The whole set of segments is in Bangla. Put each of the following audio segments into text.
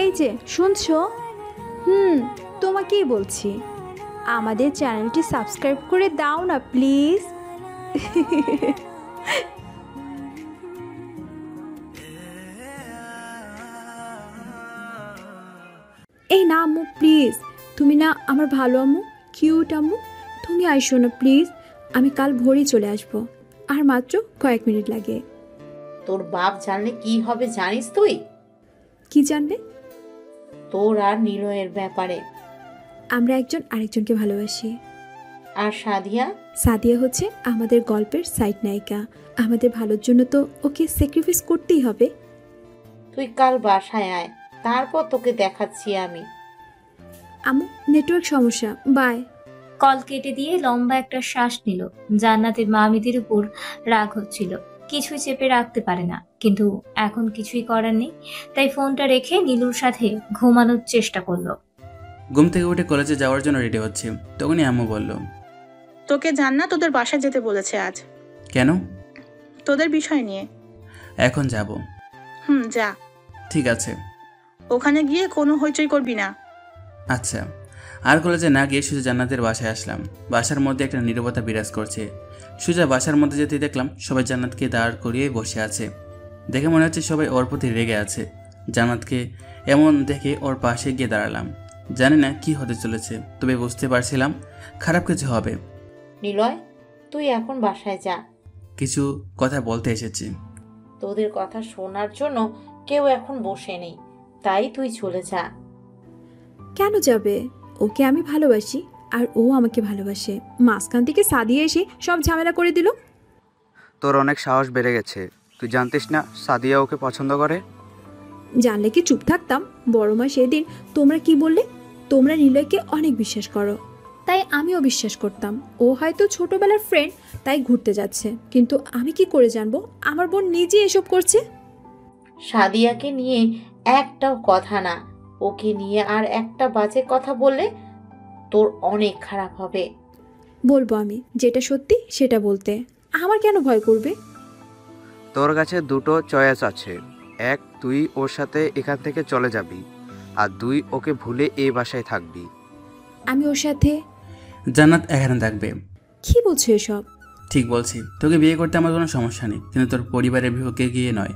এই যে শুনছো? তোমাকেই বলছি, আমাদের চ্যানেলটি সাবস্ক্রাইব করে দাও না প্লিজ। এই না আম্মু প্লিজ, তুমি না আমার ভালো আম্মু, কিউট আম্মু, তুমি আইসো না প্লিজ। আমি কাল ভোরই চলে আসবো, আর মাত্র কয়েক মিনিট লাগে। তোর বাপ জানলে কি হবে জানিস তুই? কি জানবে? তোর আর নিলয়ের ব্যাপারে। আমরা একজন আরেকজনকে ভালোবাসি। আর সাদিয়া? সাদিয়া হচ্ছে আমাদের গল্পের সাইড নায়িকা। আমাদের ভালোর জন্য তো ওকে স্যাক্রিফাইস করতেই হবে। তুই কাল বাসায় আয়, তারপর তোকে দেখাচ্ছি আমি। আম্মু নেটওয়ার্ক সমস্যা, বাই। কল কেটে দিয়ে লম্বা একটা শ্বাস নিল। জান্নাতের মামিদের উপর রাগ হচ্ছিল, কিছুই চেপে রাখতে পারে না, কিন্তু এখন কিছুই করার নেই। তাই ফোনটা রেখে নীলুর সাথে ঘুমানোর চেষ্টা করলো। ঘুম থেকে উঠে কলেজে যাওয়ার জন্য রেডি হচ্ছে, তখনই আম্মু বলল, তোকে জান্নাত তোদের বাসায় যেতে বলেছে আজ। কেন? তোদের বিষয় নিয়ে। এখন যাব। যা। ঠিক আছে। ওখানে গিয়ে কোনো হইচই করবি না। আচ্ছা। আর কলেজে না গিয়ে সুজা জান্নাতের বাসায় আসলাম। বাসার মধ্যে একটা নীরবতা বিরাজ করছে। সুজা বাসার মধ্যে যেতে দেখলাম সবাই জান্নাতকে দাঁড় করিয়ে বসে আছে। দেখে মনে হচ্ছে সবাই ওর প্রতি রেগে আছে। জান্নাতকে এমন দেখে ওর পাশে গিয়ে দাঁড়ালাম। জানি না কি হতে চলেছে, তবে বুঝতে পারছিলাম খারাপ কিছু হবে। নিলয়, তুই এখন বাসায় যা। কিছু কথা বলতে এসেছি। তোদের কথা শোনার জন্য কেউ এখন বসে নেই, তাই তুই চলে যা। কেন যাবে? ওকে আমি ভালোবাসি আর ও আমাকে ভালোবাসে। মাঝখান থেকে সাদিয়া এসে সব ঝামেলা করে দিল। তোর অনেক সাহস বেড়ে গেছে। তুই জানতিস না সাদিয়া ওকে পছন্দ করে? জানলে কি চুপ থাকতাম? বড় মা সেদিন তোমরা কি বললে? তোমরা নিলয়কে অনেক বিশ্বাস করো, তাই আমিও বিশ্বাস করতাম। ও হয়তো ছোটবেলার ফ্রেন্ড, তাই ঘুরতে যাচ্ছে। কিন্তু আমি কি করে জানবো আমার বোন নিজে এসব করছে? সাদিয়াকে নিয়ে একটাও কথা না। ওকে নিয়ে আর একটা বাজে কথা বললে তোর অনেক খারাপ হবে। বলবো আমি যেটা সত্যি সেটা বলতে। আমার কেন ভয় করবে? তোর কাছে দুটো চয়েস আছে। এক, তুই ওর সাথে এখান থেকে চলে যাবি, আর দুই, ওকে ভুলে এই বাসায় থাকবি। আমি ওর সাথে? জান্নাত এখানে থাকবে। কি বলছো এসব? ঠিক বলছি। তোকে বিয়ে করতে আমার কোনো সমস্যা নেই, কিন্তু তোর পরিবারের বিপক্ষে গিয়ে নয়।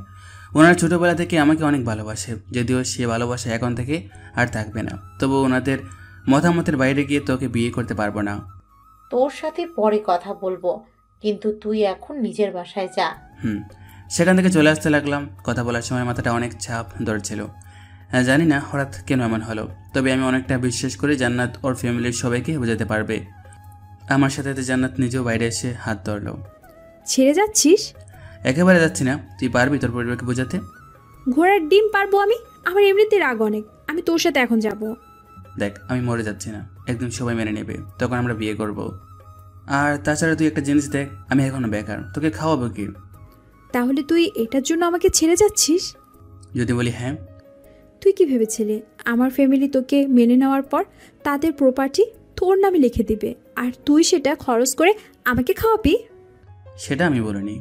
ওনারা ছোটোবেলা থেকে আমাকে অনেক ভালোবাসে, যদিও সে ভালোবাসা এখন থেকে আর থাকবে না। তবু ওনাদের মতামতের বাইরে গিয়ে তোকে বিয়ে করতে পারবো না। তোর সাথে পরে কথা বলবো, কিন্তু তুই এখন নিজের বাসায় যা। সেখান থেকে চলে আসতে লাগলাম। কথা বলার সময় মাথাটা অনেক চাপ ধরছিল। জানি না হঠাৎ কেন এমন হলো, তবে আমি অনেকটা বিশ্বাস করি জান্নাত ওর ফ্যামিলির সবাইকে বোঝাতে পারবে। আমার সাথে জান্নাত নিজেও বাইরে এসে হাত ধরলো। ছেড়ে যাচ্ছিস? একেবারে যাচ্ছি না। তুই পারবি তোর পরিবারকে বোঝাতে? ঘোড়ার ডিম পারবো আমি? আমার এমনিতে রাগ অনেক। আমি তোর সাথে এখন যাব। দেখ, আমি মরে যাচ্ছি না, একদম সবাই মেনে নেবে, তখন আমরা বিয়ে করব। আর তাছাড়া তুই একটা জিনিস দেখ, আমি এখনো বেকার, তোকে খাওয়াবো কি? তাহলে তুই এটার জন্য আমাকে ছেড়ে যাচ্ছিস? যদি বলি হ্যাঁ। তুই কি ভেবেছিলি আমার ফ্যামিলি তোকে মেনে নেওয়ার পর তাদের প্রপার্টি তোর নামে লিখে দিবে, আর তুই সেটা খরচ করে আমাকে খাওয়াবি? সেটা আমি বলিনি।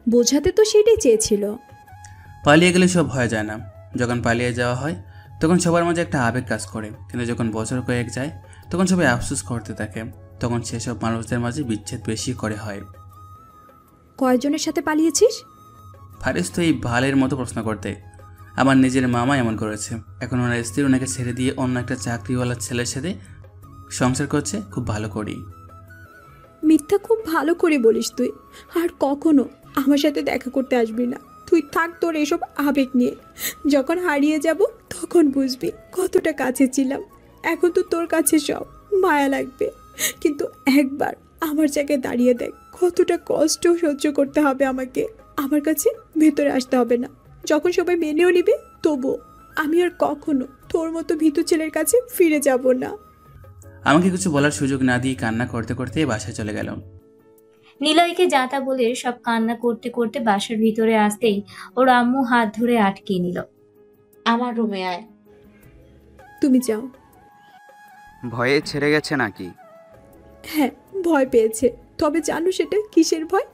বোঝাতে তো সেটাই চেয়েছিল। পালিয়ে গেলে সব হয়ে যায় না। যখন পালিয়ে যাওয়া হয় তখন সবার মাঝে একটা আবেগ কাজ করে, কিন্তু যখন বছর কয়েক যায় তখন সবাই আফসোস করতে থাকে। তখন সেসব মানুষদের মাঝে বিচ্ছেদ বেশি করে হয়। কয়জনের সাথে পালিয়েছিস? ফারিস তো এই ভালের মতো প্রশ্ন করতে। আমার নিজের মামা এমন করেছে। এখন ওনার স্ত্রী ওনাকে ছেড়ে দিয়ে অন্য একটা চাকরিওয়ালা ছেলের সাথে সংসার করছে। খুব ভালো করি। মিথ্যা খুব ভালো করে বলিস তুই। আর কখনো আমার সাথে দেখা করতে আসবি না। তুই থাক তোর এসব আবেগ নিয়ে। যখন হারিয়ে যাব তখন বুঝবি কতটা কাছে ছিলাম। এখন তো তোর কাছে সব মায়া লাগবে, কিন্তু একবার আমার জায়গায় দাঁড়িয়ে দেখ কতটা কষ্ট সহ্য করতে হবে আমাকে। আমার কাছে ভেতরে আসতে হবে না। যখন সবাই মেনেও নিবে তবুও আমি আর কখনো তোর মতো ভীতু ছেলের কাছে ফিরে যাব না। আমাকে কিছু বলার সুযোগ না দিয়ে কান্না করতে করতে বাসায় চলে গেল। নিলয়কে যাতা বলে সব কান্না করতে করতে বাসার ভিতরে আসতেই ওর আম্মু হাত ধরে আটকে নিল। আমার রুমে আয়। তুমি যাও। ভয়ে ছেড়ে গেছে নাকি? হ্যাঁ, ভয় পেয়েছে। তবে জানো সেটা কিসের ভয়?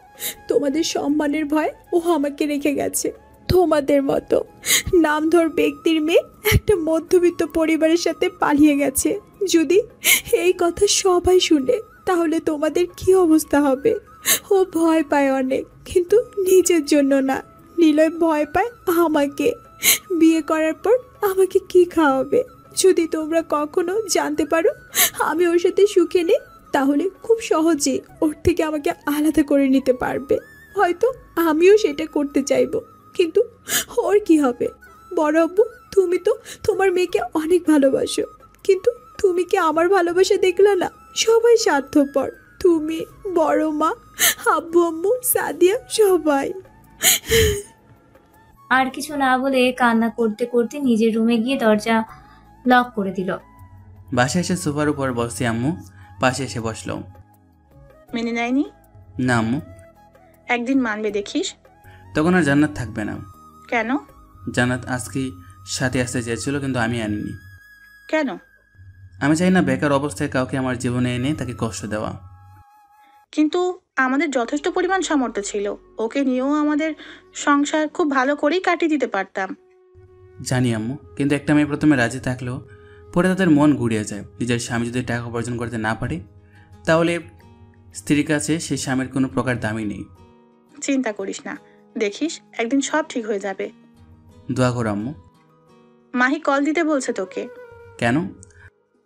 তোমাদের সম্মানের ভয়। ও আমাকে রেখে গেছে। তোমাদের মতো নামধর ব্যক্তির মেয়ে একটা মধ্যবিত্ত পরিবারের সাথে পালিয়ে গেছে। যদি এই কথা সবাই শুনে তাহলে তোমাদের কি অবস্থা হবে? ও ভয় পায় অনেক, কিন্তু নিজের জন্য না। নিলয় ভয় পায় আমাকে। বিয়ে করার পর আমাকে কি খাওয়াবে? যদি তোমরা কখনো জানতে পারো আমি ওর সাথে সুখে নেই, তাহলে খুব সহজে ওর থেকে আমাকে আলাদা করে নিতে পারবে। হয়তো আমিও সেটা করতে চাইবো, কিন্তু ওর কি হবে? বড় আব্বু, তুমি তো তোমার মেয়েকে অনেক ভালোবাসো, কিন্তু তুমি কি আমার ভালোবাসা দেখলে না? সবাই স্বার্থপর, তুমি, বড় মা, আব্বু আম্মু, সাদিয়া, সবাই। আর কিছু না বলে কান্না করতে করতে নিজের রুমে গিয়ে দরজা লক করে দিল। বাসায় এসে সোফার উপর বসে আম্মু পাশে এসে বসলো। মেনে নেয়নি? না আম্মু। একদিন মানবে দেখিস। তখন আর জান্নাত থাকবে না। কেন? জান্নাত আজকেই সাথে আসতে চেয়েছিল, কিন্তু আমি আনিনি। কেন? আমি চাই না বেকার অবস্থায় কাউকে আমার জীবনে এনে তাকে কষ্ট দেওয়া। কিন্তু আমাদের যথেষ্ট পরিমাণ সামর্থ্য ছিল, ওকে নিয়েও আমাদের সংসার খুব ভালো করেই কাটিয়ে দিতে পারতাম। জানি আম্মু, কিন্তু একটা মেয়ে প্রথমে রাজি থাকলেও পরে তাদের মন ঘুরিয়ে যায়। নিজের স্বামী যদি টাকা উপার্জন করতে না পারে, তাহলে স্ত্রীর কাছে সেই স্বামীর কোনো প্রকার দামই নেই। চিন্তা করিস না, দেখিস একদিন সব ঠিক হয়ে যাবে। দোয়া করো আম্মু। মাহি কল দিতে বলছে তোকে। কেন?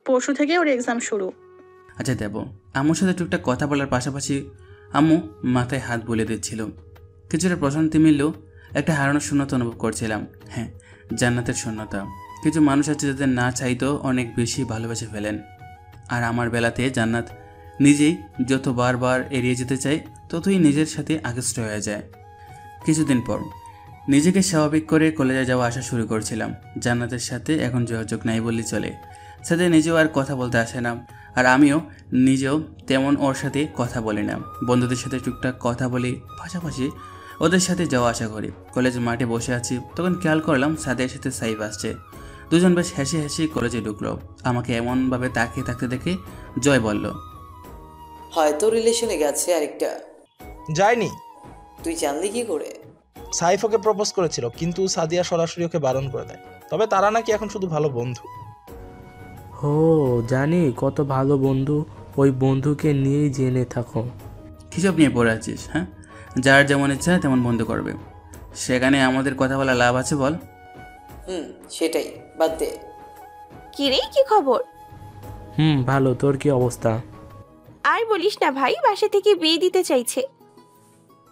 পরশু থেকে ওর এক্সাম শুরু। আচ্ছা দেব। আম্মুর সাথে টুকটাক কথা বলার পাশাপাশি আম্মু মাথায় হাত বুলিয়ে দিচ্ছিল। কিছুটা প্রশান্তি মিললেও একটা হারানোর শূন্যতা অনুভব করছিলাম। হ্যাঁ, জান্নাতের শূন্যতা। কিছু মানুষ আছে যাদের না চাইতেও অনেক বেশি ভালোবেসে ফেলেন, আর আমার বেলাতে জান্নাত নিজেই যত বারবার এড়িয়ে যেতে চায় ততই নিজের সাথে আকৃষ্ট হয়ে যায়। কিছুদিন পর নিজেকে স্বাভাবিক করে কলেজে যাওয়া আসা শুরু করছিলাম। জান্নাতের সাথে এখন যোগাযোগ নাই বললেই চলে। সাথে নিজেও আর কথা বলতে আসে না, আর আমিও নিজেও তেমন ওর সাথে কথা বলি না। বন্ধুদের সাথে টুকটাক কথা বলি, পাশাপাশি ওদের সাথে যাওয়া আসা করি। কলেজের মাঠে বসে আছি, তখন খেয়াল করলাম সাদিয়ার সাথে সাইফ আসছে। দুজন বেশ হেসে হেসে কলেজে ঢুকলো। আমাকে এমনভাবে তাকিয়ে থাকতে দেখে জয় বলল, হয়তো রিলেশনে গেছে আরেকটা। যায়নি। তুই জানলি কি করে? সাইফ ওকে প্রপোজ করেছিল, কিন্তু সাদিয়া সরাসরি ওকে বারণ করে দেয়। তবে তারা নাকি এখন শুধু ভালো বন্ধু। ও জানি, কত ভালো বন্ধু। ওই বন্ধুকে নিয়েই জেনে থাকো। কিসব নিয়ে পড়ে আছিস? হ্যাঁ, যার যেমন ইচ্ছা তেমন বন্ধু করবে, সেখানে আমাদের কথা বলা লাভ আছে বল? সেটাই, বাদ দে। কি রে, কি খবর? ভালো। তোর কি অবস্থা? আর বলিস না ভাই, বাসা থেকে বিয়ে দিতে চাইছে।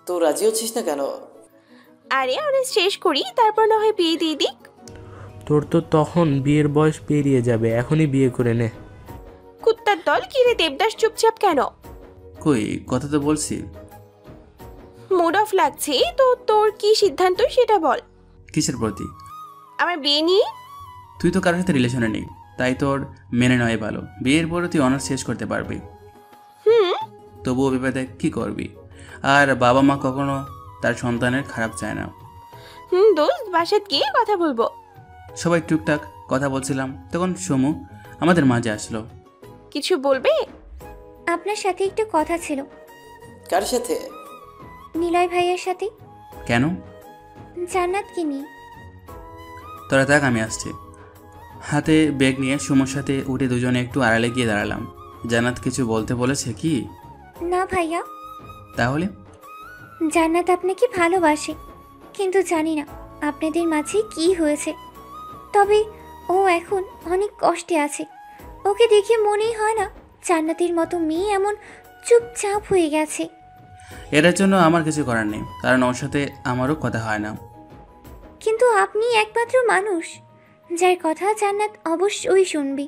তো রাজি হচ্ছিস না কেন? আরে অনেক শেষ করি, তারপর না হয় বিয়ে দিয়ে দিক। তোর তো তখন বিয়ের বয়স পেরিয়ে যাবে, এখনই বিয়ে করে নে। কুত্তার দল, কি রে দেবদাস, চুপচাপ কেন? কই, কথা তো বলছি। মুড অফ লাগছে তো, তোর কি সিদ্ধান্ত সেটা বল। কিসের প্রতি? আমার বিয়ে নিয়ে। তুই তো কারোর সাথে রিলেশনে নেই, তাই তোর মেনে নয় ভালো। বিয়ের পরে তুই অনার্স শেষ করতে পারবি। তবুও বিপদে কি করবি? আর বাবা মা কখনো তার সন্তানের খারাপ চায় না। দোস্ত, বাসাত গিয়ে কথা বলবো। সবাই টুকটাক কথা বলছিলাম, তখন সমু আমাদের মাঝে আসলো। কিছু বলবে? আপনার সাথে একটু কথা ছিল। কার সাথে? নিলয় ভাইয়ের সাথে। কেন? জান্নাতকে নিয়ে। তোরা থাক, আমি আসছি। হাতে ব্যাগ নিয়ে সুমোর সাথে উঠে দুজনে একটু আড়ালে গিয়ে দাঁড়ালাম। জান্নাত কিছু বলতে বলেছে কি? না ভাইয়া। তাহলে? জান্নাত আপনাকে ভালোবাসে, কিন্তু জানি না আপনাদের মাঝে কি হয়েছে। তবে ও এখন অনেক কষ্টে আছে। ওকে দেখে মনেই হয় না জান্নাতের মতো মেয়ে এমন চুপচাপ হয়ে গেছে। এটার জন্য আমার কিছু করার নেই, কারণ ওর সাথে আমারও কথা হয় না। কিন্তু আপনি একমাত্র মানুষ যার কথা জান্নাত অবশ্যই শুনবে।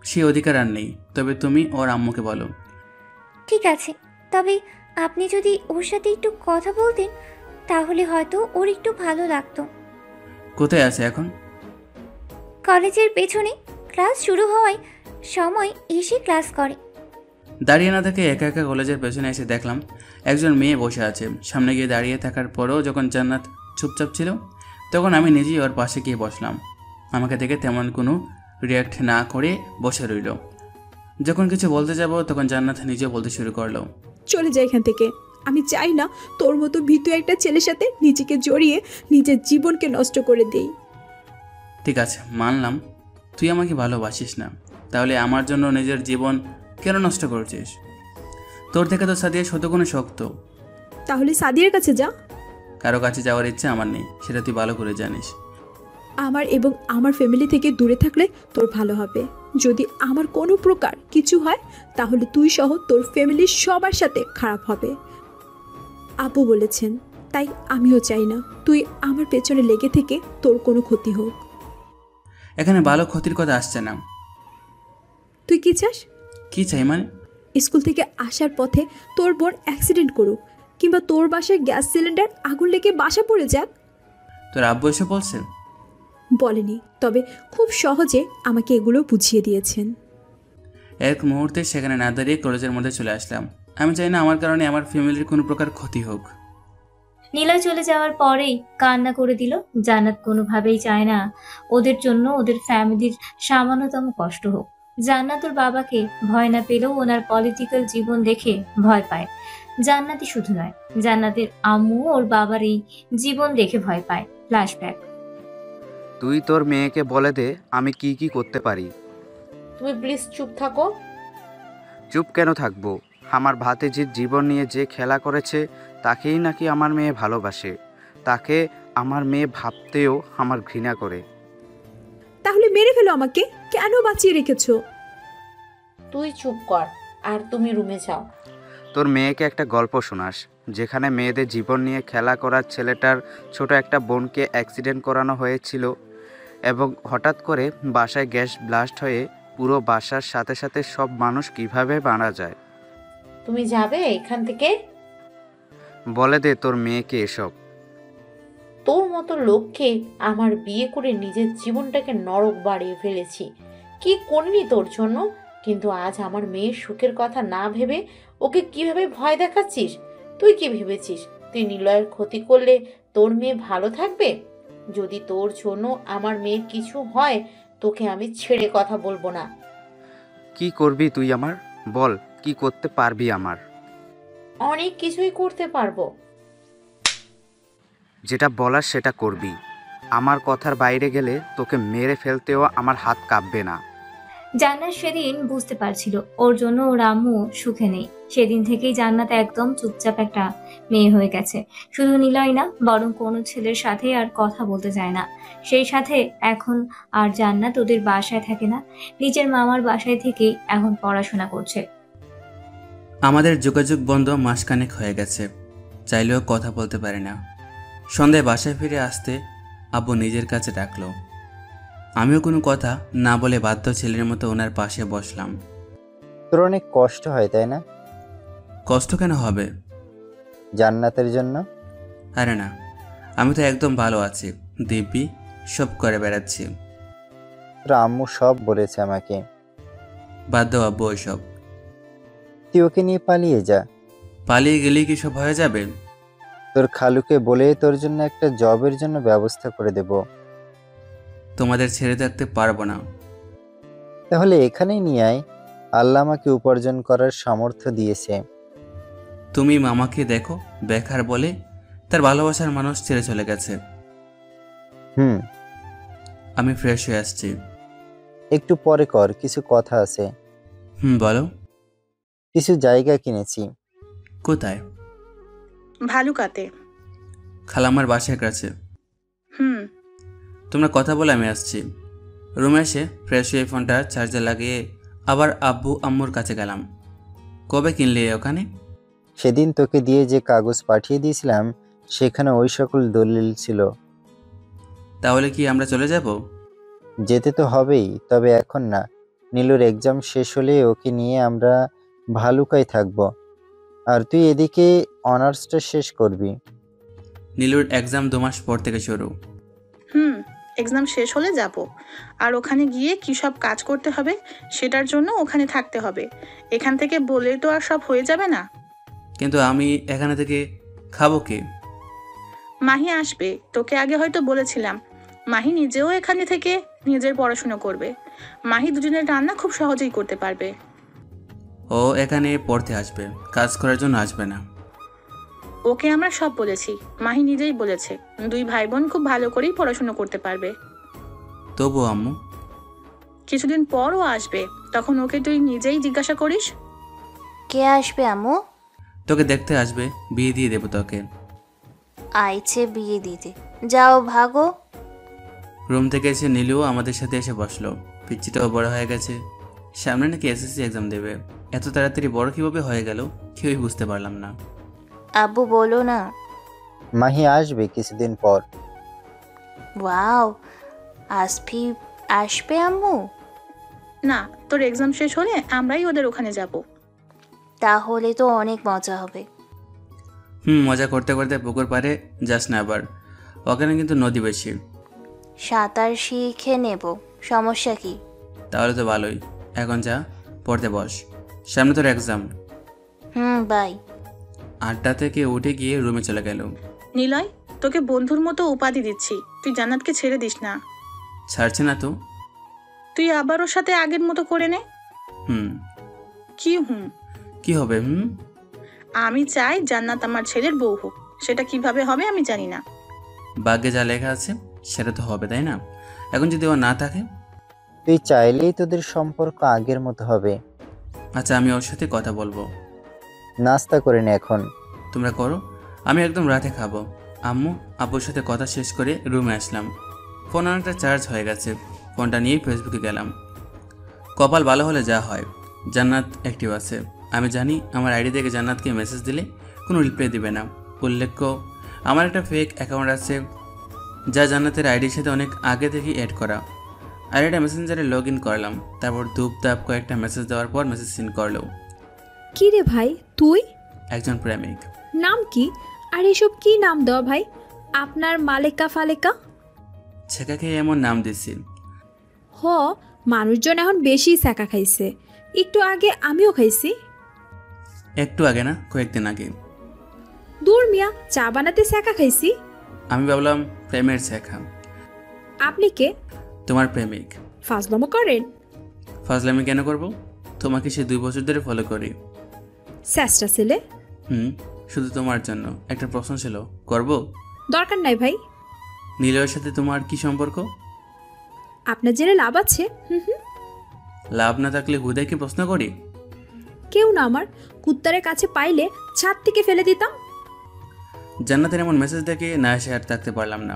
সে অধিকার আর নেই, তবে তুমি ওর আম্মুকে বলো। ঠিক আছে, তবে আপনি যদি ওর সাথে একটু কথা বলতেন তাহলে হয়তো ওর একটু ভালো লাগতো। কোথায় আছে এখন? কলেজের পেছনে, ক্লাস শুরু হওয়ায় সময় এসে ক্লাস করে। দাঁড়িয়ে না থেকে একা একা কলেজের পেছনে এসে দেখলাম একজন মেয়ে বসে আছে। সামনে গিয়ে দাঁড়িয়ে থাকার পরেও যখন জান্নাত চুপচাপ ছিল, তখন আমি নিজেই ওর পাশে গিয়ে বসলাম। আমাকে দেখে তেমন কোনো রিয়াক্ট না করে বসে রইল। যখন কিছু বলতে যাব তখন জান্নাত নিজেও বলতে শুরু করলো, চলে যাই এখান থেকে, আমি চাই না তোর মতো ভীতু একটা ছেলের সাথে নিজেকে জড়িয়ে নিজের জীবনকে নষ্ট করে দেই। ঠিক আছে, মানলাম তুই আমাকে ভালোবাসিস না, তাহলে আমার জন্য নিজের জীবন কেন নষ্ট করছিস? তোর থেকে তো সাদিয়া শতগুণে শক্ত। তাহলে সাদিয়ার কাছে যা। কারো কাছে যাওয়ার ইচ্ছে আমার নেই, সেটা তুই ভালো করে জানিস। আমার এবং আমার ফ্যামিলি থেকে দূরে থাকলে তোর ভালো হবে। যদি আমার কোনো প্রকার কিছু হয় তাহলে তুই সহ তোর ফ্যামিলির সবার সাথে খারাপ হবে। আপু বলেছেন, তাই আমিও চাই না তুই আমার পেছনে লেগে থেকে তোর কোনো ক্ষতি হোক। এখানে ভালো ক্ষতির কথা আসছে না। তুই কি চাস? কি চাই মানে? স্কুল থেকে আসার পথে তোর বোন অ্যাক্সিডেন্ট করুক, কিংবা তোর বাসায় গ্যাস সিলিন্ডার আগুন লেগে বাসা পড়ে যাক। তোর আব্বু এসে বলছে? বলেনি, তবে খুব সহজে আমাকে এগুলো বুঝিয়ে দিয়েছেন। এক মুহূর্তে সেখানে না দাঁড়িয়ে কলেজের মধ্যে চলে আসলাম। আমি চাই না আমার কারণে আমার ফ্যামিলির কোনো প্রকার ক্ষতি হোক। নিলয় চলে যাওয়ার পরেই কান্না করে দিল। জান্নাত কোনোভাবেই চায় না ওদের জন্য ওদের ফ্যামিলির সামান্যতম কষ্ট হোক। জান্নাত ওর বাবাকে ভয় না পেলেও ওনার পলিটিক্যাল জীবন দেখে ভয় পায়। জান্নাতই শুধু নয়, জান্নাতের আম্মু ওর বাবার এই জীবন দেখে ভয় পায়। ফ্ল্যাশব্যাক। তুই তোর মেয়েকে বলে দে আমি কি কি করতে পারি। তুমি প্লিজ চুপ থাকো। চুপ কেন থাকবো? আমার ভাতিজির জীবন নিয়ে যে খেলা করেছে তাকেই নাকি আমার মেয়ে ভালোবাসে। তাকে আমার মেয়ে ভাবতেও আমার ঘৃণা করে। তাহলে মেরে ফেলো আমাকে, কেন বাঁচিয়ে রেখেছো? তুই চুপ কর আর তুমি রুমে যাও। তোর মেয়েকে একটা গল্প শোনাস যেখানে মেয়েদের জীবন নিয়ে খেলা করার ছেলেটার ছোট একটা বোনকে অ্যাক্সিডেন্ট করানো হয়েছিল এবং হঠাৎ করে বাসায় গ্যাস ব্লাস্ট হয়ে পুরো বাসার সাথে সাথে সব মানুষ কিভাবে মারা যায়। তুমি যাবে এখান থেকে? বলে দে তোর মেয়েকে এসব। তোর মতো লোককে আমার বিয়ে করে নিজের জীবনটাকে নরক বাড়িয়ে ফেলেছি। কি করিনি তোর জন্য, কিন্তু আজ আমার মেয়ের সুখের কথা না ভেবে ওকে কিভাবে ভয় দেখাচ্ছিস? তুই কি ভেবেছিস তুই নিলয়ের ক্ষতি করলে তোর মেয়ে ভালো থাকবে? যদি তোর জন্য আমার মেয়ের কিছু হয় তোকে আমি ছেড়ে কথা বলবো না। কি করবি তুই আমার? বল কি করতে পারবি আমার? অনেক কিছুই করতে পারবো। যেটা বলার সেটা করবি। আমার কথার বাইরে গেলে তোকে মেরে ফেলতেও আমার হাত কাঁপবে না। জান্নাত সেদিন বুঝতে পারছিল ওর জন্য ওর আম্মু সুখে নেই। সেদিন থেকেই জান্নাত একদম চুপচাপ একটা মেয়ে হয়ে গেছে। শুধু নিলয় না, বরং কোনো ছেলের সাথে আর কথা বলতে চায় না। সেই সাথে এখন আর জান্নাত ওদের বাসায় থাকে না, নিজের মামার বাসায় থেকেই এখন পড়াশোনা করছে। আমাদের যোগাযোগ বন্ধ মাসখানেক হয়ে গেছে, চাইলেও কথা বলতে পারি না। সন্ধ্যায় বাসায় ফিরে আসতে আব্বু নিজের কাছে ডাকলো। আমিও কোনো কথা না বলে বাধ্য ছেলের মতো ওনার পাশে বসলাম। তোর অনেক কষ্ট হয় তাই না? কষ্ট কেন হবে? জান্নাতের জন্য? আরে না, আমি তো একদম ভালো আছি, দিব্যি সব করে বেড়াচ্ছি। তোর আম্মু সব বলেছে আমাকে। বাদ দাও আব্বু ওইসব। তুই ওকে নিয়ে পালিয়ে যা। পালিয়ে গেলেই কি সব হয়ে যাবে? তোর খালুকে বলে তোর জন্য একটা জবের জন্য ব্যবস্থা করে দেব। তোমাদের ছেড়ে থাকতে পারবো না। তাহলে এখানেই নিয়ে আয়, আল্লাহ আমাকে উপার্জন করার সামর্থ্য দিয়েছে। তুমি মামাকে দেখো, বেকার বলে তার ভালোবাসার মানুষ ছেড়ে চলে গেছে। আমি ফ্রেশ হয়ে আসছি। একটু পরে কর, কিছু কথা আছে। বলো। কিছু জায়গা কিনেছি। কোথায়? ভালুকাতে। খালামার বাসার কাছে। হুম। তোমরা কথা বলে আমি আসছি। রুমে এসে ফ্রেশ হয়ে ফোনটা চার্জে লাগিয়ে আবার আব্বু আম্মুর কাছে গেলাম। কবে কিনলে ওখানে? সেদিন তোকে দিয়ে যে কাগজ পাঠিয়ে দিয়েছিলাম সেখানে ওই সকল দলিল ছিল। তাহলে কি আমরা চলে যাব? যেতে তো হবেই, তবে এখন না। নীলুর এক্সাম শেষ হলে ওকে নিয়ে আমরা ভালুকায় থাকব, আর তুই এদিকে অনার্সটা শেষ করবি। নীলুর এক্সাম 2 মাস পর থেকে শুরু। এক্সাম শেষ হলে যাব, আর ওখানে গিয়ে কি সব কাজ করতে হবে সেটার জন্য ওখানে থাকতে হবে। এখান থেকে বলে তো আর সব হয়ে যাবে না। কিন্তু আমি এখানে থেকে খাবো কে? মাহি আসবে, তোকে আগে হয়তো বলেছিলাম। মাহি নিজেও এখানে থেকে নিজের পড়াশোনা করবে। মাহি দুজনের রান্না খুব সহজেই করতে পারবে। ও এখানে পড়তে আসবে, কাজ করার জন্য আসবে না। ওকে আমরা সব বলেছি, মাহি নিজেই বলেছে 2 ভাই বোন খুব ভালো করেই পড়াশোনা করতে পারবে। তবু আম্মু, কিছুদিন পরও আসবে, তখন ওকে তুই নিজেই জিজ্ঞাসা করিস। কে আসবে আম্মু? তোকে দেখতে আসবে, বিয়ে দিয়ে দেবো তোকে। আইছে বিয়ে দিতে, যাও ভাগো। রুম থেকে এসে নীলুও আমাদের সাথে এসে বসলো। পিচ্চিটাও বড় হয়ে গেছে, সামনে নাকি এসএসসি এক্সাম দেবে। এত তাড়াতাড়ি বড় কিভাবে হয়ে গেল কেউই বুঝতে পারলাম না। আব্বু বলো না। মাহি আসবে কিছুদিন পর। ওয়াও, আসবে আম্মু? না, তোর এক্সাম শেষ হলে আমরাই ওদের ওখানে যাব। তাহলে তো অনেক মজা হবে। মজা করতে করতে পুকুর পাড়ে যাস না আবার, ওখানে কিন্তু নদী বেশি। সাঁতার শিখে নেব, সমস্যা কি? তাহলে তো ভালোই। এখন যা, পড়তে বস, সামনে তোর এক্সাম। বাই। 8টা থেকে উঠে গিয়ে রুমে চলে গেল। নিলয়, তোকে বন্ধুর মতো উপাধি দিচ্ছি, তুই জান্নাতকে ছেড়ে দিস না। ছাড়ছে না তো? তুই আবার ওর সাথে আগের মতো করে নে। কি হবে? আমি চাই জান্নাত আমার ছেলের বউ হোক, সেটা কিভাবে হবে আমি জানি না। ভাগ্যে যা লেখা আছে সেটা তো হবে, তাই না? এখন যদি ও না থাকে? তুই চাইলেই তোদের সম্পর্ক আগের মতো হবে। আচ্ছা, আমি ওর সাথে কথা বলবো। নাস্তা করে নে এখন। তোমরা করো, আমি একদম রাতে খাবো। আম্মু আব্বুর সাথে কথা শেষ করে রুমে আসলাম। ফোন অনেকটা চার্জ হয়ে গেছে, ফোনটা নিয়েই ফেসবুকে গেলাম। কপাল ভালো হলে যা হয়, জান্নাত অ্যাক্টিভ আছে। আমি জানি আমার আইডি থেকে জান্নাতকে মেসেজ দিলে কোনো রিপ্লাই দিবে না। উল্লেখ্য, আমার একটা ফেক অ্যাকাউন্ট আছে যা জান্নাতের আইডির সাথে অনেক আগে থেকেই অ্যাড করা। আইডিটা মেসেঞ্জারে লগ ইন করলাম, তারপর ধূপধাপ কয়েকটা মেসেজ দেওয়ার পর মেসেজ সিন করলো। কি রে ভাই তুই? একজন প্রেমিক। নাম কি? আর এসব কি নাম দেওয়া ভাই? আপনার মালেকা ফালেকা? ছেঁকা খেয়ে এমন নাম দিছি। হ, মানুষজন এখন বেশি ছ্যাঁকা খাইছে। একটু আগে আমিও খাইছি। একটু আগে না, কয়েকদিন আগে। দূর মিয়া, চা বানাতে ছ্যাঁকা খাইছি। আমি ভাবলাম প্রেমের ছেঁকা। আপনি কে? তোমার প্রেমিক। ফাজলামো করেন? ফাজলামি কেন করব? তোমাকে সে 2 বছর ধরে ফলো করি। স্যাসটা ছেলে। শুধু তোমার জন্য একটা প্রশ্ন ছিল, করব? দরকার নাই ভাই। নীলয়ের সাথে তোমার কি সম্পর্ক? আপনার জেনে লাভ আছে? লাভ না থাকলে হুদাই কি প্রশ্ন করি? কেউ না, আমার কুত্তারের কাছে পাইলে ছাদ থেকে ফেলে দিতাম। জান্নাতের এমন মেসেজ দেখে না এসে আর থাকতে পারলাম না।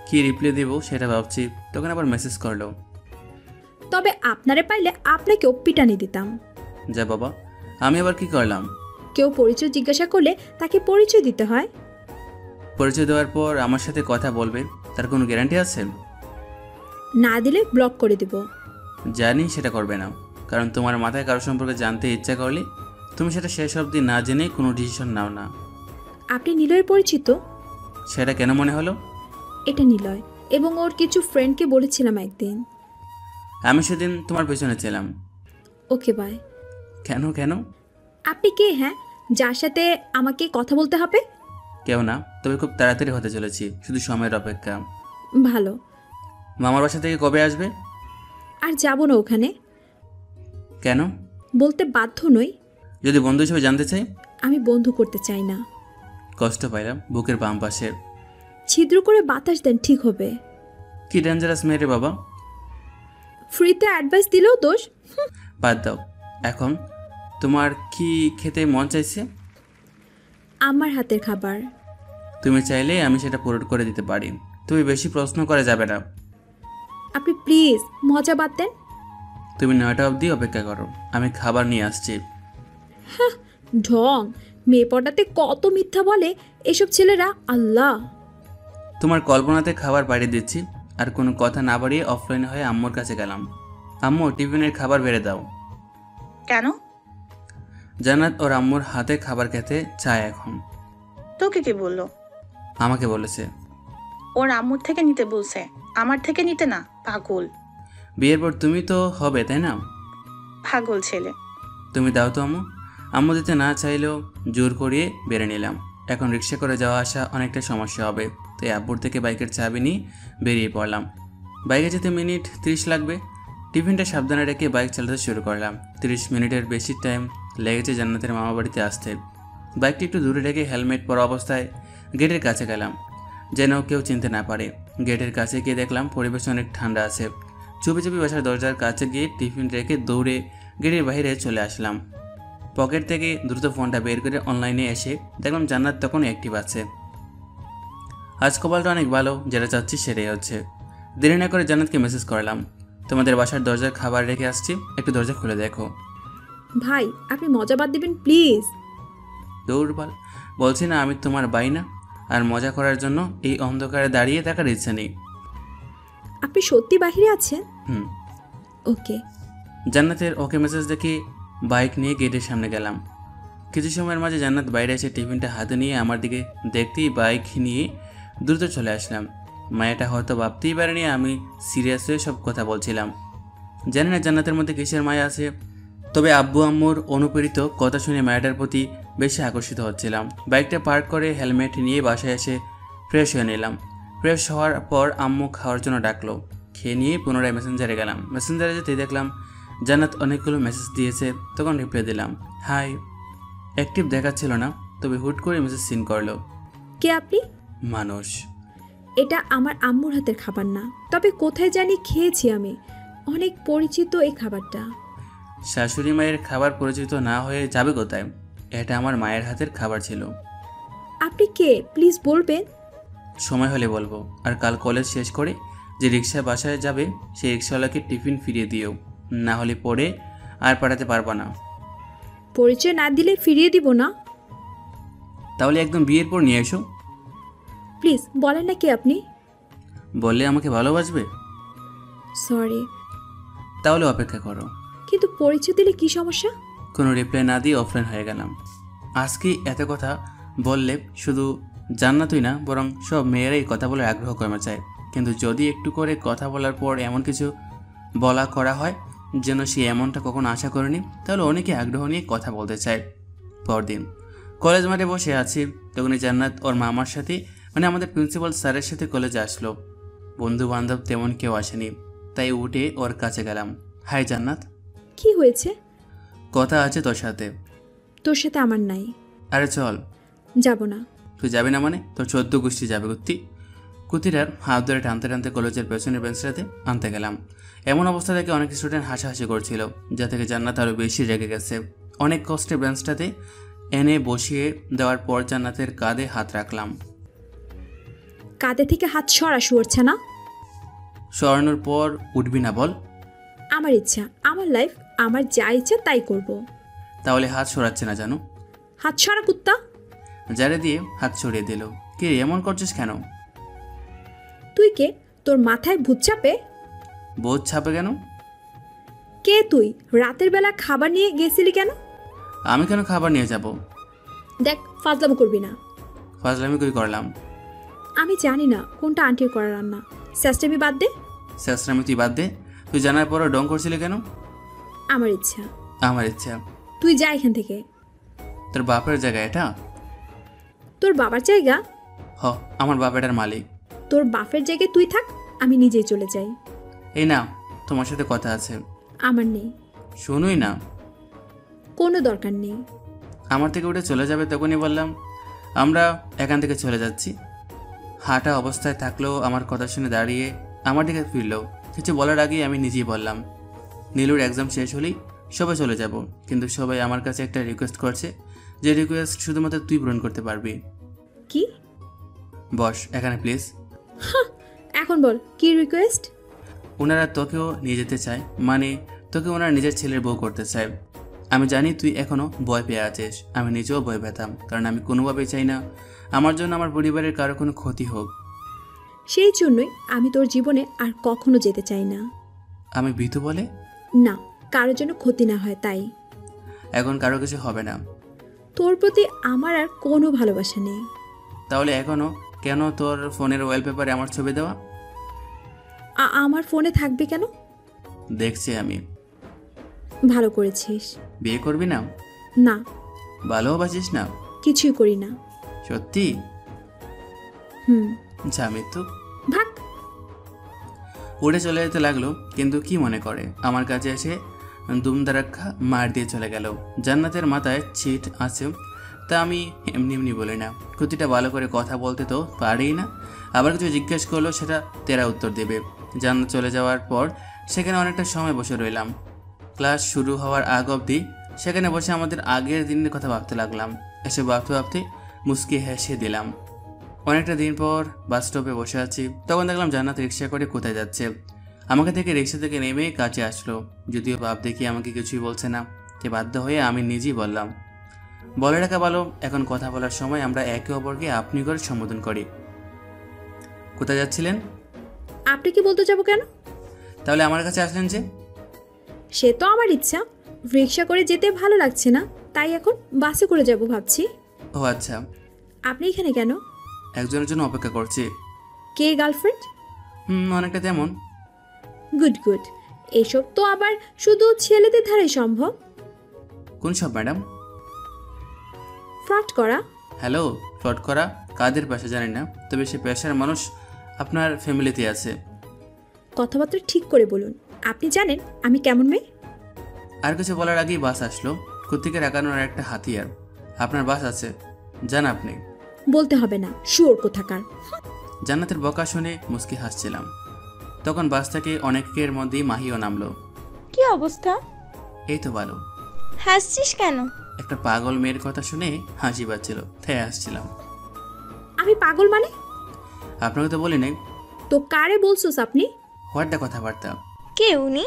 কি রিপ্লাই দেবো সেটা ভাবছি, তখন আবার মেসেজ করলো। তবে আপনারে পাইলে আপনাকেও পিটানি দিতাম। যা বাবা, আমি আবার কি করলাম? কেউ পরিচয় জিজ্ঞাসা করলে তাকে পরিচয় দিতে হয়। পরিচয় দেওয়ার পর আমার সাথে কথা বলবে, তার কোনো গ্যারান্টি আছে? না দিলে ব্লক করে দেব। জানি সেটা করবে না, কারণ তোমার মাথায় কারো সম্পর্কে জানতে ইচ্ছা করলে তুমি সেটা শেষ অবধি না জেনে কোনো ডিসিশন নাও না। আপনি নিলয়ের পরিচিত? সেটা কেন মনে হলো? এটা নিলয় এবং ওর কিছু ফ্রেন্ডকে বলেছিলাম একদিন। আমি সেদিন তোমার পেছনে ছিলাম। Okay bye. কেন কেন? আপনি কে? হ্যাঁ, যার সাথে আমাকে কথা বলতে হবে? কেউ না, তবে খুব তাড়াতাড়ি হতে চলেছি, শুধু সময়ের অপেক্ষা। ভালো। মামার বাসা থেকে কবে আসবে? আর যাব না ওখানে। কেন? বলতে বাধ্য নই। যদি বন্ধু হিসেবে জানতে চাই? আমি বন্ধু করতে চাই না। কষ্ট পাইলাম বুকের বাম পাশে। ছিদ্র করে বাতাস দেন, ঠিক হবে। কি ডেঞ্জারাস মেয়ে রে বাবা। ফ্রিতে অ্যাডভাইস দিলেও দোষ। বাদ দাও। এখন তোমার কি খেতে মন চাইছে? আমার হাতের খাবার। তুমি চাইলে আমি সেটা পূরণ করে দিতে পারি, তুমি বেশি প্রশ্ন করে যাবে না। আপনি প্লিজ মজা বাদ দেন। তুমি 9টা অবধি অপেক্ষা করো, আমি খাবার নিয়ে আসছি। হ্যাঁ, ঢং। মেয়ে পটাতে কত মিথ্যা বলে এসব ছেলেরা, আল্লাহ। তোমার কল্পনাতে খাবার বাড়িয়ে দিচ্ছি। আর কোনো কথা না বাড়িয়ে অফলাইন হয়ে আম্মুর কাছে গেলাম। আম্মু, টিফিনের খাবার বেড়ে দাও। কেন? জান্নাত ওর আম্মুর হাতে খাবার খেতে চায় এখন। তোকে কে বললো? আমাকে বলেছে। ওর আম্মুর থেকে নিতে বলছে, আমার থেকে নিতে না, পাগল। বিয়ের পর তুমি তো হবে, তাই না? পাগল ছেলে। তুমি দাও তো আম্মু। আম্মু দিতে না চাইলেও জোর করিয়ে বেড়ে নিলাম। এখন রিক্সা করে যাওয়া আসা অনেকটা সমস্যা হবে, তাই আব্বুর থেকে বাইকের চাবি নিয়ে বেরিয়ে পড়লাম। বাইকে যেতে মিনিট 30 লাগবে। টিফিনটা সাবধানে রেখে বাইক চালাতে শুরু করলাম। 30 মিনিটের বেশি টাইম লেগেছে জান্নাতের মামা বাড়িতে আসতে। বাইকটি একটু দূরে রেখে হেলমেট পরা অবস্থায় গেটের কাছে গেলাম, যেন কেউ চিনতে না পারে। গেটের কাছে গিয়ে দেখলাম পরিবেশ অনেক ঠান্ডা আছে। চুপি চুপি বাসার দরজার কাছে গিয়ে টিফিন রেখে দৌড়ে গেটের বাইরে চলে আসলাম। পকেট থেকে দ্রুত ফোনটা বের করে অনলাইনে এসে দেখলাম জান্নাত তখন অ্যাক্টিভ আছে। আজ কপালটা অনেক ভালো, যেটা চাচ্ছি সেটাই হচ্ছে। দেরি না করে জান্নাতকে মেসেজ করলাম, তোমাদের বাসার দরজার খাবার রেখে আসছি, একটু দরজা খুলে দেখো। ভাই আপনি মজা বাদ দিবেন প্লিজ। দৌড়বাল, বলছি না আমি তোমার বাই না? আর মজা করার জন্য এই অন্ধকারে দাঁড়িয়ে থাকার ইচ্ছা নেই। আপনি সত্যি বাহিরে আছেন? ওকে। জান্নাতের ওকে মেসেজ দেখে বাইক নিয়ে গেটের সামনে গেলাম। কিছু সময়ের মাঝে জান্নাত বাইরে এসে টিফিনটা হাতে নিয়ে আমার দিকে দেখতেই বাইক নিয়ে দ্রুত চলে আসলাম। মায়াটা হয়তো ভাবতেই পারেনি আমি সিরিয়াস হয়ে সব কথা বলছিলাম। জানি না জান্নাতের মধ্যে কিসের মায়া আছে, তবে আব্বু আম্মুর অনুপ্রেরিত কথা শুনে মায়াটার প্রতি বেশি আকর্ষিত হচ্ছিলাম। বাইকটা পার্ক করে হেলমেট নিয়ে বাসায় এসে ফ্রেশ হয়ে নিলাম। ফ্রেশ হওয়ার পর আম্মু খাওয়ার জন্য ডাকলো। খেয়ে নিয়ে পুনরায় মেসেঞ্জারে গেলাম। মেসেঞ্জারে যেতে দেখলাম জান্নাত অনেকগুলো মেসেজ দিয়েছে, তখন রিপ্লাই দিলাম হাই। অ্যাক্টিভ দেখাচ্ছিল না, তবে হুট করে মেসেজ সিন করলো। কে আপনি? মানুষ। এটা আমার আম্মুর হাতের খাবার না, তবে কোথায় জানি খেয়েছি আমি, অনেক পরিচিত এই খাবারটা। শাশুড়ি মায়ের খাবার পরিচিত না হয়ে যাবে কোথায়? এটা আমার মায়ের হাতের খাবার ছিল। আপনি কে প্লিজ বলবেন? সময় হলে বলবো। আর কাল কলেজ শেষ করে যে রিক্সা বাসায় যাবে সেই রিক্সাওয়ালাকে টিফিন ফিরিয়ে দিও, না হলে পরে আর পাঠাতে পারবা না। পরিচয় না দিলে ফিরিয়ে দিব না। তাহলে একদম বিয়ের পর নিয়ে এসো। প্লিজ বলেন না কে আপনি? বললে আমাকে ভালোবাসবে? সরি। তাহলে অপেক্ষা করো। কিন্তু পরিচয় দিলে কি সমস্যা? কোনো রিপ্লাই না দিয়ে অফলাইন হয়ে গেলাম। আজকে এত কথা বললে শুধু জান্নাতই না, বরং সব মেয়েরাই কথা বলার আগ্রহ কমে যায়। কিন্তু যদি একটু করে কথা বলার পর এমন কিছু বলা করা হয় যেন সে এমনটা কখনো আশা করেনি, তাহলে অনেকে আগ্রহ নিয়ে কথা বলতে চায়। পরদিন কলেজ মাঠে বসে আছি, তখনই জান্নাত ওর মামার সাথে মানে আমাদের প্রিন্সিপাল স্যারের সাথে কলেজে আসলো। বন্ধু বান্ধব তেমন কেউ আসেনি, তাই উঠে ওর কাছে গেলাম। হাই জান্নাত। কি হয়েছে? কথা আছে তোর সাথে। তোর সাথে আমার নাই। আরে চল। যাব না। তুই যাবি না মানে? তোর 14 গোষ্ঠী যাবে কুত্তি। কুতিটার হাত ধরে টানতে টানতে কলেজের পেছনের বেঞ্চটাতে আনতে গেলাম। এমন অবস্থা থেকে অনেক স্টুডেন্ট হাসাহাসি করছিল, যা থেকে জান্নাত আরও বেশি রেগে গেছে। অনেক কষ্টে বেঞ্চটাতে এনে বসিয়ে দেওয়ার পর জান্নাতের কাঁধে হাত রাখলাম। কাঁধে থেকে হাত সরা শুয়োরছে না? সরানোর পর উঠবি না বল? আমার ইচ্ছা, আমার লাইফ, আমার যা ইচ্ছা তাই করব। তাহলে হাত সরাচ্ছে না জানো? হাত সরা কুত্তা। জারে দিয়ে হাত সরিয়ে দিল। কে এমন করছিস কেন? তুই কে? তোর মাথায় ভূত চাপে? ভূত ছাপে কেন? কে তুই? রাতের বেলা খাবার নিয়ে গেছিলি কেন? আমি কেন খাবার নিয়ে যাব? দেখ ফাজলামো করবি না। ফাজলামি কই করলাম? আমি জানি না কোনটা আন্টির করা রান্না। স্যাস্টামি বাদ দে। স্যাস্টামি তুই বাদ দে। তুই জানার পরও ডং করছিলি কেন? আমার ইচ্ছা। আমার ইচ্ছা? তুই যা এখান থেকে। তোর বাপের জায়গা এটা? তোর বাবার জায়গা? হ, আমার বাপ এটার মালিক। তোর বাপের জায়গায় তুই থাক, আমি নিজেই চলে যাই। এই না, তোমার সাথে কথা আছে। আমার নেই। শুনুই না। কোনো দরকার নেই। আমার থেকে উঠে চলে যাবে তখনই বললাম আমরা এখান থেকে চলে যাচ্ছি। হাঁটা অবস্থায় থাকলেও আমার কথা শুনে দাঁড়িয়ে আমার দিকে ফিরলো। কিছু বলার আগেই আমি নিজেই বললাম নীলুর এক্সাম শেষ হলেই সবাই চলে যাব, কিন্তু সবাই আমার কাছে একটা রিকোয়েস্ট করছে, যে রিকোয়েস্ট শুধুমাত্র তুই পূরণ করতে পারবি। কি? বস এখানে প্লিজ। এখন বল কি রিকোয়েস্ট? ওনারা তোকেও নিয়ে যেতে চায়, মানে তোকে ওনারা নিজের ছেলের বউ করতে চায়। আমি জানি তুই এখনো ভয় পেয়ে আছিস, আমি নিজেও ভয় পেতাম, কারণ আমি কোনোভাবেই চাই না আমার জন্য আমার পরিবারের কারো কোনো ক্ষতি হোক। সেই জন্যই আমি তোর জীবনে আর কখনো যেতে চাই না। আমি ভীতু বলে? না, কারোর জন্য ক্ষতি না হয় তাই। এখন কারো কিছু হবে না। তোর প্রতি আমার আর কোনো ভালোবাসা নেই। তাহলে এখনো কেন তোর ফোনের ওয়ালপেপারে আমার ছবি দেওয়া? আমার ফোনে থাকবে কেন? দেখছি আমি। ভালো করেছিস। বিয়ে করবি না? না। ভালোবাসিস না? কিছুই করি না। সত্যি? যা মৃত্যু। ভাগ। উড়ে চলে যেতে লাগলো, কিন্তু কি মনে করে আমার কাছে এসে দুমদারাক্ষা মার দিয়ে চলে গেল। জান্নাতের মাথায় ছিট আছে, তা আমি এমনি এমনি বলি না, কুতিটা ভালো করে কথা বলতে তো পারেই না। আবার কিছু জিজ্ঞেস করলো সেটা তেরা উত্তর দেবে। জান্নাত চলে যাওয়ার পর সেখানে অনেকটা সময় বসে রইলাম। ক্লাস শুরু হওয়ার আগ অবধি সেখানে বসে আমাদের আগের দিনের কথা ভাবতে লাগলাম। এসে ভাবতে ভাবতে মুচকি হেসে দিলাম। অনেকটা দিন পর বাস স্টপে বসে আছি, তখন দেখলাম জান্নাত রিক্সা করে কোথায় যাচ্ছে। আমাকে থেকে রিক্সা থেকে নেমে কাছে আসলো, যদিও বাপ দেখি আমাকে কিছুই বলছে না। তাই বাধ্য হয়ে আমি নিজেই বললাম, বলে রাখা ভালো, এখন কথা বলার সময় আমরা একে অপরকে আপনি করে সম্বোধন করি। কোথায় যাচ্ছিলেন? আপনি কি বলতে যাবো কেন? তাহলে আমার কাছে আসলেন যে? সে তো আমার ইচ্ছা, রিক্সা করে যেতে ভালো লাগছে না, তাই এখন বাসে করে যাব ভাবছি। ও আচ্ছা। আপনি এখানে কেন? একজনের জন্য অপেক্ষা করছি। কে, গার্লফ্রেন্ড? অনেকটা তেমন। Good good. এসব তো আবার শুধু ছেলেদের ধারাই সম্ভব। কোন সব ম্যাডাম? ফ্রড করা। হ্যালো, ফ্রড করা কাদের পেশা জানি না, তবে সে পেশার মানুষ আপনার ফ্যামিলিতে আছে। কথাবার্তা ঠিক করে বলুন। আপনি জানেন আমি কেমন মেয়ে? আর কিছু বলার আগেই বাস আসলো। কোত্থেকে রাখানোর একটা হাতিয়ার। আপনার বাস আছে, জান আপনি? বলতে হবে না, শুয়োর কোথাকার। জান্নাতের বকা শুনে মুচকি হাসছিলাম। তখন বাস থেকে অনেকের মধ্যেই মাহিও নামলো। কি অবস্থা? এই তো ভালো। হাসছিস কেন? একটা পাগল মেয়ের কথা শুনে হাসি পাচ্ছিল, তাই হাসছিলাম। আমি পাগল মানে? আপনাকে তো বলি নাই। তো কারে বলছোস আপনি? হোয়াটটা কথাবার্তা। কে উনি?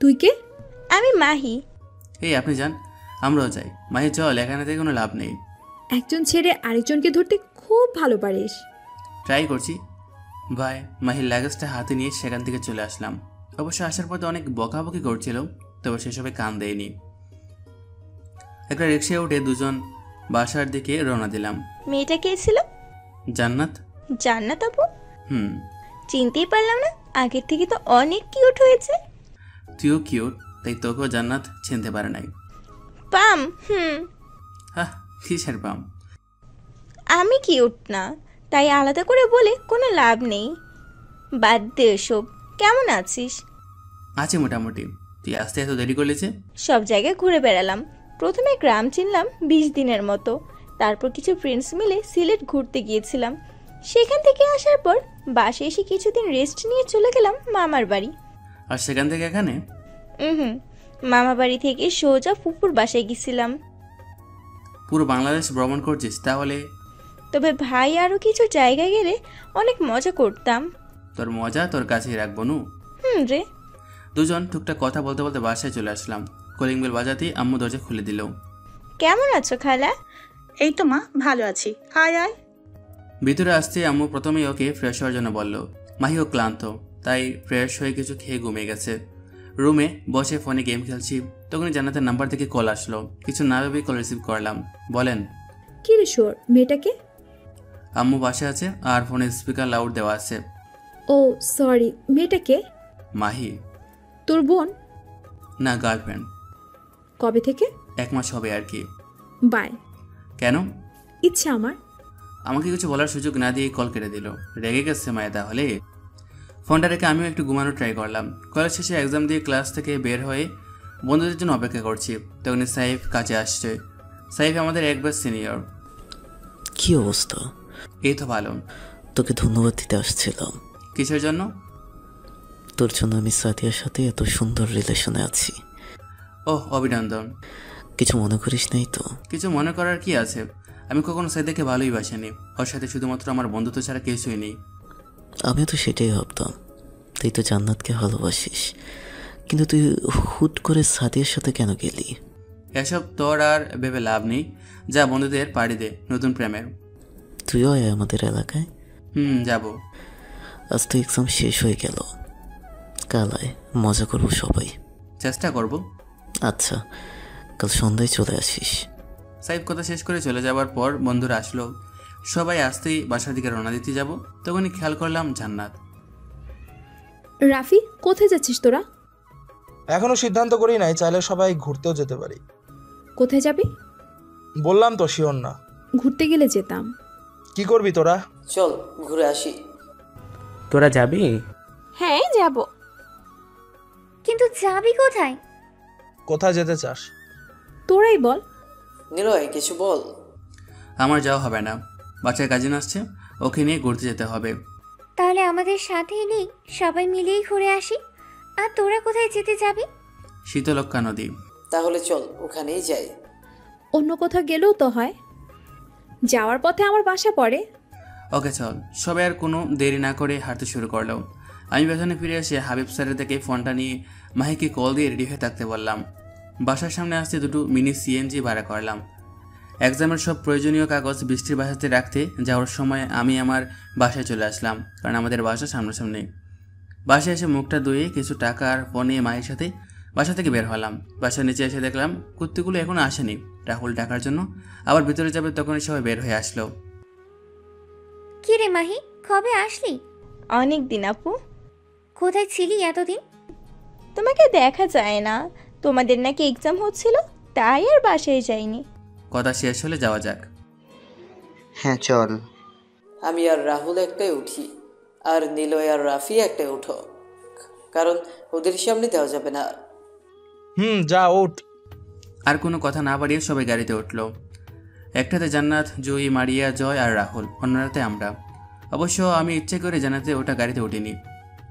তুই কে? আমি মাহি। এই আপনি যান, আমরাও যাই। মাহি চল, এখানে থেকে কোনো লাভ নেই। একজন ছেড়ে আরেকজনকে ধরতে খুব ভালো পারিস। ট্রাই করছি। ভাই, মাহির লাগেজটা হাতে নিয়ে সেখান থেকে চলে আসলাম। অবশ্য আসার পথে অনেক বকাবকি করছিল, তবে সেসবে কান দেয়নি। একটা রিক্সায় উঠে দুজন বাসার দিকে রওনা দিলাম। মেয়েটা কে ছিল? জান্নাত। জান্নাত আপু? চিনতেই পারলাম না, আগের থেকে তো অনেক কিউট হয়েছে। তুইও কিউট, তাই তোকেও জান্নাত চিনতে পারে নাই। পাম? হ্যাঁ, কিসের পাম? আমি কিউট না, তাই আলাদা করে বলে কোনো লাভ নেই। বাদ দে এসব। কেমন আছিস? আছে মোটামুটি। তুই আসতে এত দেরি করলি যে? সব জায়গায় ঘুরে বেড়ালাম। প্রথমে গ্রাম চিনলাম 20 দিনের মতো, তারপর কিছু ফ্রেন্ডস মিলে সিলেট ঘুরতে গিয়েছিলাম। সেখান থেকে আসার পর বাসে এসে কিছুদিন রেস্ট নিয়ে চলে গেলাম মামার বাড়ি। আর সেখান থেকে এখানে? মামা বাড়ি থেকে সোজা ফুপুর বাসায় গেছিলাম। পুরো বাংলাদেশ ভ্রমণ করছিস তাহলে? তবে ভাই আরো কিছু জায়গায় গেলে অনেক মজা করতাম। তোর মজা তোর কাছেই রাখবো নু। রে। দুজন টুকটাক কথা বলতে বলতে বাসায় চলে আসলাম। কলিং বেল বাজাতেই আম্মু দরজা খুলে দিল। কেমন আছো খালা? এই তো মা, ভালো আছি, আয় আয়। ভিতরে আসতে আম্মু প্রথমেই ওকে ফ্রেশ হওয়ার জন্য বলল। মাহিও ক্লান্ত, তাই ফ্রেশ হয়ে কিছু খেয়ে ঘুমিয়ে গেছে। রুমে বসে ফোনে গেম খেলছি, তখনই জান্নাতের নাম্বার থেকে কল আসলো। কিছু না ভেবেই কল রিসিভ করলাম। বলেন। কি রে শুয়োর, মেয়েটাকে? আম্মু বাসায় আছে আর ফোনে স্পিকার লাউড দেওয়া আছে। ও সরি, মেয়েটাকে? মাহি। তোর বোন? না, গার্লফ্রেন্ড। কবে থেকে? 1 মাস হবে আর কি। বাই। কেন? ইচ্ছা আমার। আমাকে কিছু বলার সুযোগ না দিয়ে কল কেটে দিল। রেগে গেছে মায়া তাহলে। ফোনটা রেখে আমিও একটু ঘুমানোর ট্রাই করলাম। কলেজ শেষে এক্সাম দিয়ে ক্লাস থেকে বের হয়ে বন্ধুদের জন্য অপেক্ষা করছি, তখনই সাইফ কাছে আসছে। সাইফ আমাদের 1 ব্যাচ সিনিয়র। কি অবস্থা? এই তো ভালো। তোকে ধন্যবাদ দিতে আসছিলাম। কিসের জন্য? তোর জন্য আমি সাদিয়ার সাথে এত সুন্দর রিলেশনে আছি। ওহ, অভিনন্দন। কিছু মনে করিস নাই তো? কিছু মনে করার কি আছে? আমি কখনো সাদিয়াকে ভালোই বাসিনি। ওর সাথে শুধুমাত্র আমার বন্ধুত্ব ছাড়া কিছুই নেই। আমিও তো সেটাই ভাবতাম। তুই তো জান্নাতকে ভালোবাসিস, কিন্তু তুই হুট করে সাদিয়ার সাথে কেন গেলি? এসব তোর আর ভেবে লাভ নেই। যা, বন্ধুদের পাড়ি দে নতুন প্রেমের। তুইও আয় আমাদের এলাকায়। যাব। আজ তো এক্সাম শেষ হয়ে গেল, কাল আয়, মজা করবো সবাই। চেষ্টা করব। আচ্ছা, কাল সন্ধ্যায় চলে আসিস। সাইফ কথা শেষ করে চলে যাওয়ার পর বন্ধুরা আসলো। সবাই আসতেই বাসার দিকে রওনা দিতে যাব, তখনই খেয়াল করলাম জান্নাত। রাফি, কোথায় যাচ্ছিস তোরা? এখনো সিদ্ধান্ত করি নাই, চাইলে সবাই ঘুরতেও যেতে পারি। কোথায় যাবি? বললাম তো, শিওর না। ঘুরতে গেলে যেতাম। কি করবি তোরা? চল ঘুরে আসি। তোরা যাবি? হ্যাঁ যাব। কিন্তু যাবি কোথায়? কোথায় যেতে চাস? তোরাই বল। নিলয় কিছু বল। আমার যাওয়া হবে না, বাচ্চার কাজিন আসছে, ওকে নিয়ে ঘুরতে যেতে হবে। তাহলে আমাদের সাথেই নেই, সবাই মিলেই ঘুরে আসি। আর তোরা কোথায় যেতে যাবি? শীতলক্ষ্যা নদী। তাহলে চল ওখানেই যাই। অন্য কোথাও গেলেও তো হয়, যাওয়ার পথে আমার বাসা পড়ে। ওকে চল। সবাই আর কোনো দেরি না করে হাঁটতে শুরু করলো। আমি পেছনে ফিরে এসে হাবিব স্যারের থেকে ফোনটা নিয়ে মাহিকে কল দিয়ে রেডি হয়ে থাকতে বললাম। বাসার সামনে আসতে দুটো মিনি সিএনজি ভাড়া করলাম। এক্সামের সব প্রয়োজনীয় কাগজ বৃষ্টির বাসাতে রাখতে যাওয়ার সময় আমি আমার বাসায় চলে আসলাম, কারণ আমাদের বাসা সামনাসামনি। বাসায় এসে মুখটা ধুয়ে কিছু টাকা আর ফোন নিয়ে মায়ের সাথে বাসা থেকে বের হলাম। বাসার নিচে এসে দেখলাম কুত্তিগুলো এখনো আসেনি রাহুল ডাকার জন্য। আবার ভিতরে যাবে তখনই সবাই বের হয়ে আসলো। কি রে মাহি, কবে আসলি? অনেক দিন আপু। কোথায় ছিলি এতদিন? তোমাকে দেখা যায় না, তোমাদের নাকি এক্সাম হচ্ছিল, তাই আর বাসায় যাইনি। কথা শেষ হলে যাওয়া যাক। হ্যাঁ চল। আমি আর রাহুল একটাই উঠি, আর নিলয় আর রাফি একটাই উঠো, কারণ ওদের সামনে দেওয়া যাবে না। যা ওঠ। আর কোনো কথা না বাড়িয়ে সবাই গাড়িতে উঠলো। একটাতে জান্নাত, জয়ী, মারিয়া, জয় আর রাহুল, অন্যরাতে আমরা। অবশ্য আমি ইচ্ছে করে জান্নাতে ওটা গাড়িতে উঠিনি।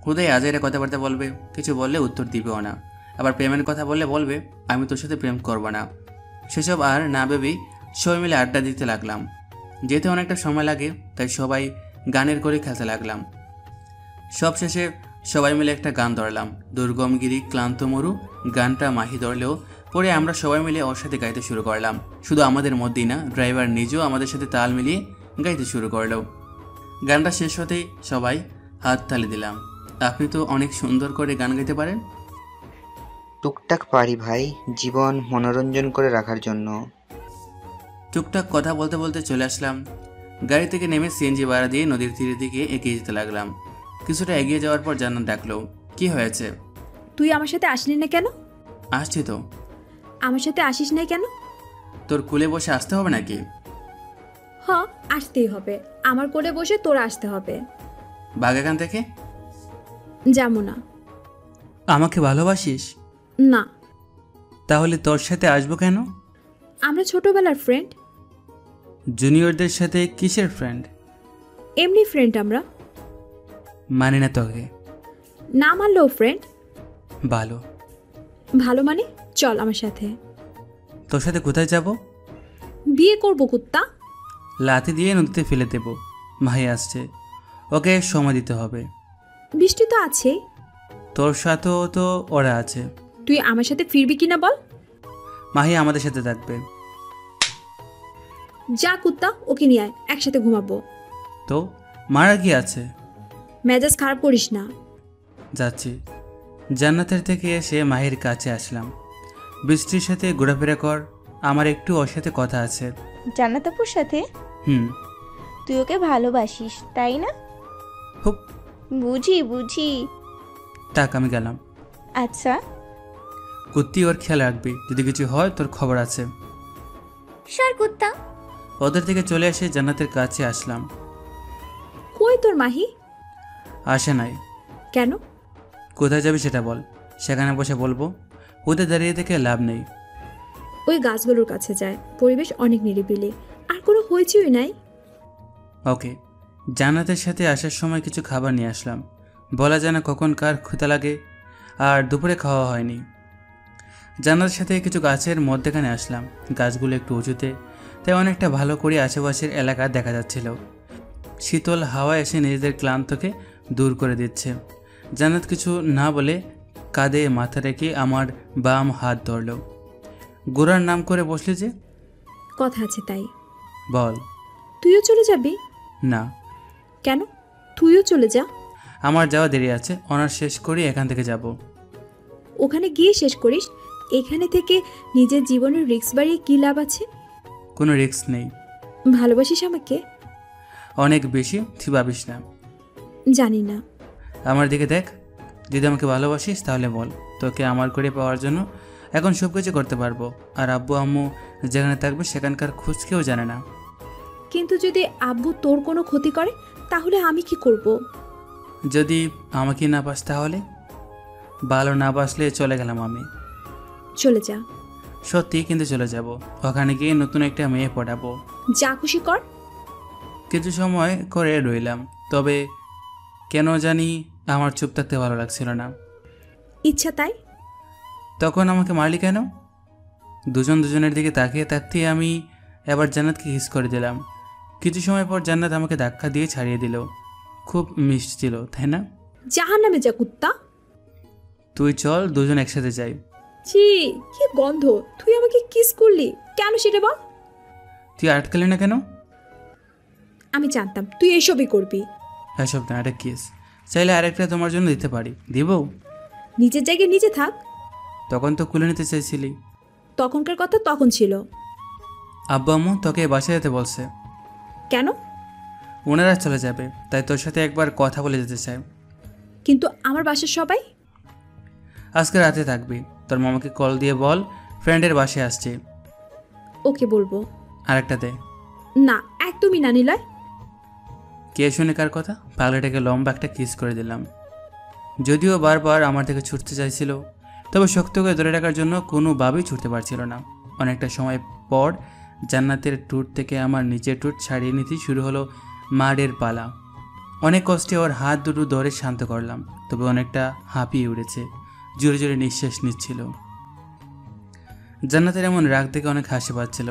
খুদাই আজেরে কথাবার্তা বলবে, কিছু বললে উত্তর দিবেও না, আবার প্রেমের কথা বললে বলবে আমি তোর সাথে প্রেম করব না। সেসব আর না ভেবেই সবাই মিলে আড্ডা দিতে লাগলাম। যেতে অনেকটা সময় লাগে, তাই সবাই গানের করে খেলতে লাগলাম। সব শেষে সবাই মিলে একটা গান ধরলাম, দুর্গমগিরি ক্লান্ত মরু। গানটা মাহি ধরলেও পরে আমরা সবাই মিলে ওর সাথে গাইতে শুরু করলাম। শুধু আমাদের মধ্যেই না, ড্রাইভার নিজেও আমাদের সাথে তাল মিলিয়ে গাইতে শুরু করলো। গানটা শেষ হতেই সবাই হাত তালি দিলাম। আপনি তো অনেক সুন্দর করে গান গাইতে পারেন। টুকটাক পারি ভাই, জীবন মনোরঞ্জন করে রাখার জন্য। টুকটাক কথা বলতে বলতে চলে আসলাম। গাড়ি থেকে নেমে সিএনজি ভাড়া দিয়ে নদীর তীরের দিকে এগিয়ে যেতে লাগলাম। কিছুটা এগিয়ে যাওয়ার পর জান্নাত ডাকলো, কি হয়েছে? তুই আমার সাথে আসলি না কেন? আসছি তো। আমার সাথে আসিস না কেন? তোর কোলে বসে আসতে হবে নাকি? হ্যাঁ, আসতেই হবে। আমার কোলে বসে তোরা আসতে হবে। বাঘ এখান থেকে। যাবো না। আমাকে ভালোবাসিস? না। তাহলে তোর সাথে আসবো কেন? আমরা ছোটবেলার ফ্রেন্ড। জুনিয়রদের সাথে কিসের ফ্রেন্ড? এমনি ফ্রেন্ড আমরা। মানে না তোকে। না মানলেও ফ্রেন্ড। ভালো। ভালো মানে চল আমার সাথে। তোর সাথে কোথায় যাব? বিয়ে করব কুত্তা। লাথি দিয়ে নদীতে ফেলে দেব। মাহি আসছে, ওকে সময় দিতে হবে। বৃষ্টি তো আছে। তোর সাথেও তো ওরা আছে। তুই আমার সাথে ফিরবি কিনা বল। মাহি আমাদের সাথে থাকবে। যা কুত্তা, ওকে নিয়ে আয়, একসাথে ঘুমাবো। তো মারা কি আছে? মেজাজ খারাপ করিস না। যাচ্ছি। জান্নাতের থেকে এসে মাহির কাছে আসলাম। বৃষ্টির সাথে ঘোরাফেরা কর, আমার একটু ওর সাথে কথা আছে। জান্নাত আপুর সাথে? তুই ওকে ভালোবাসিস তাই না? বুঝি বুঝি। তাক, আমি গেলাম। আচ্ছা। কুত্তি ওর খেয়াল রাখবি, যদি কিছু হয় তোর খবর আছে। সর কুত্তা। ওদের থেকে চলে এসে জান্নাতের কাছে আসলাম। কই তোর মাহি? আসে নাই। কেন? কোথায় যাবি সেটা বল, সেখানে বসে বলবো। ওদের দাঁড়িয়ে থেকে লাভ নেই। ওই গাছগুলোর কাছে যায়, পরিবেশ অনেক নিরিবিলি, আর কোনো হইচই নাই। ওকে। জান্নাতের সাথে আসার সময় কিছু খাবার নিয়ে আসলাম। বলা যায় না কখন কার ক্ষুধা লাগে, আর দুপুরে খাওয়া হয়নি। জান্নাতের সাথে কিছু গাছের মধ্যেখানে আসলাম। গাছগুলো একটু উঁচুতে, তাই অনেকটা ভালো করে আশেপাশের এলাকা দেখা যাচ্ছিল। শীতল হাওয়া এসে নিজেদের ক্লান্তকে দূর করে দিচ্ছে। জান্নাত কিছু না বলে কাঁধে মাথা রেখে আমার বাম হাত ধরল। গোরার নাম করে বসলি যে? কথা আছে তাই। বল। তুইও চলে যাবি? না। কেন? তুইও চলে যা। আমার যাওয়া দেরি আছে, অনার্স শেষ করে এখান থেকে যাব। ওখানে গিয়ে শেষ করিস, এখানে থেকে নিজের জীবনের রিস্ক বাড়িয়ে কী লাভ আছে? কোনো রিস্ক নেই। ভালোবাসিস আমাকে? অনেক বেশি, তুই ভাবিস না। জানি না। আমার দিকে দেখ, যদি আমাকে ভালোবাসিস তাহলে বল, তোকে আমার করে পাওয়ার জন্য এখন সব কিছু করতে পারবো। আর আব্বু আম্মু যেখানে থাকবে সেখানকার খোঁজ কেউ জানে না। কিন্তু যদি আব্বু তোর কোনো ক্ষতি করে তাহলে আমি কি করব? যদি আমাকে না পাস তাহলে? ভালো না বাসলে চলে গেলাম আমি। চলে যা। সত্যি কিন্তু চলে যাব। ওখানে গিয়ে নতুন একটা মেয়ে পটাবো। যা খুশি কর। কিছু সময় করে রইলাম, তবে কেন জানি আমার চুপ থাকতে ভালো লাগছিল না। ইচ্ছা তাই। তখন আমাকে মারলি কেন? দুজন দুজনের দিকে তাকিয়ে থাকতেই আমি এবার জান্নাতকে কিস করে দিলাম। কিছু সময় পর জান্নাত আমাকে ধাক্কা দিয়ে ছাড়িয়ে দিল। খুব মিষ্টি ছিল, তাই না? জাহান্নামে যা কুত্তা। তুই চল, দুজন একসাথে যাই। ছি, কি গন্ধ। তুই আমাকে কিস করলি কেন সেটা বল। তুই আটকালি না কেন? আমি জানতাম তুই এসবই করবি। এসব না, একটা কিস। চাইলে আরেকটা তোমার জন্য দিতে পারি। দিব? নিজের জায়গায় নিজে থাক। তখন তো কুলে নিতে চাইছিলি। তখনকার কথা তখন ছিল। আব্বু আম্মু তোকে বাসায় যেতে বলছে। কেন? ওনারা চলে যাবে, তাই তোর সাথে একবার কথা বলে যেতে চাই। কিন্তু আমার বাসার সবাই? আজকে রাতে থাকবি। তোর মামাকে কল দিয়ে বল ফ্রেন্ডের বাসায় আসছে। ওকে বলবো। আরেকটা দে। না, একদমই না নিলয়। কে শুনে কার কথা? পাগলাটাকে লম্বা একটা কিস করে দিলাম। যদিও বারবার আমার থেকে ছুটতে চাইছিল, তবে শক্ত করে ধরে রাখার জন্য কোনোভাবেই ছুটতে পারছিল না। অনেকটা সময় পর জান্নাতের টুট থেকে আমার নিচের টুট ছাড়িয়ে নিতেই শুরু হলো মারের পালা। অনেক কষ্টে ওর হাত দুটো ধরে শান্ত করলাম, তবে অনেকটা হাঁপিয়ে উঠেছে, জোরে জোরে নিঃশ্বাস নিচ্ছিল। জান্নাতের এমন রাগ দেখে অনেক হাসি পাচ্ছিল।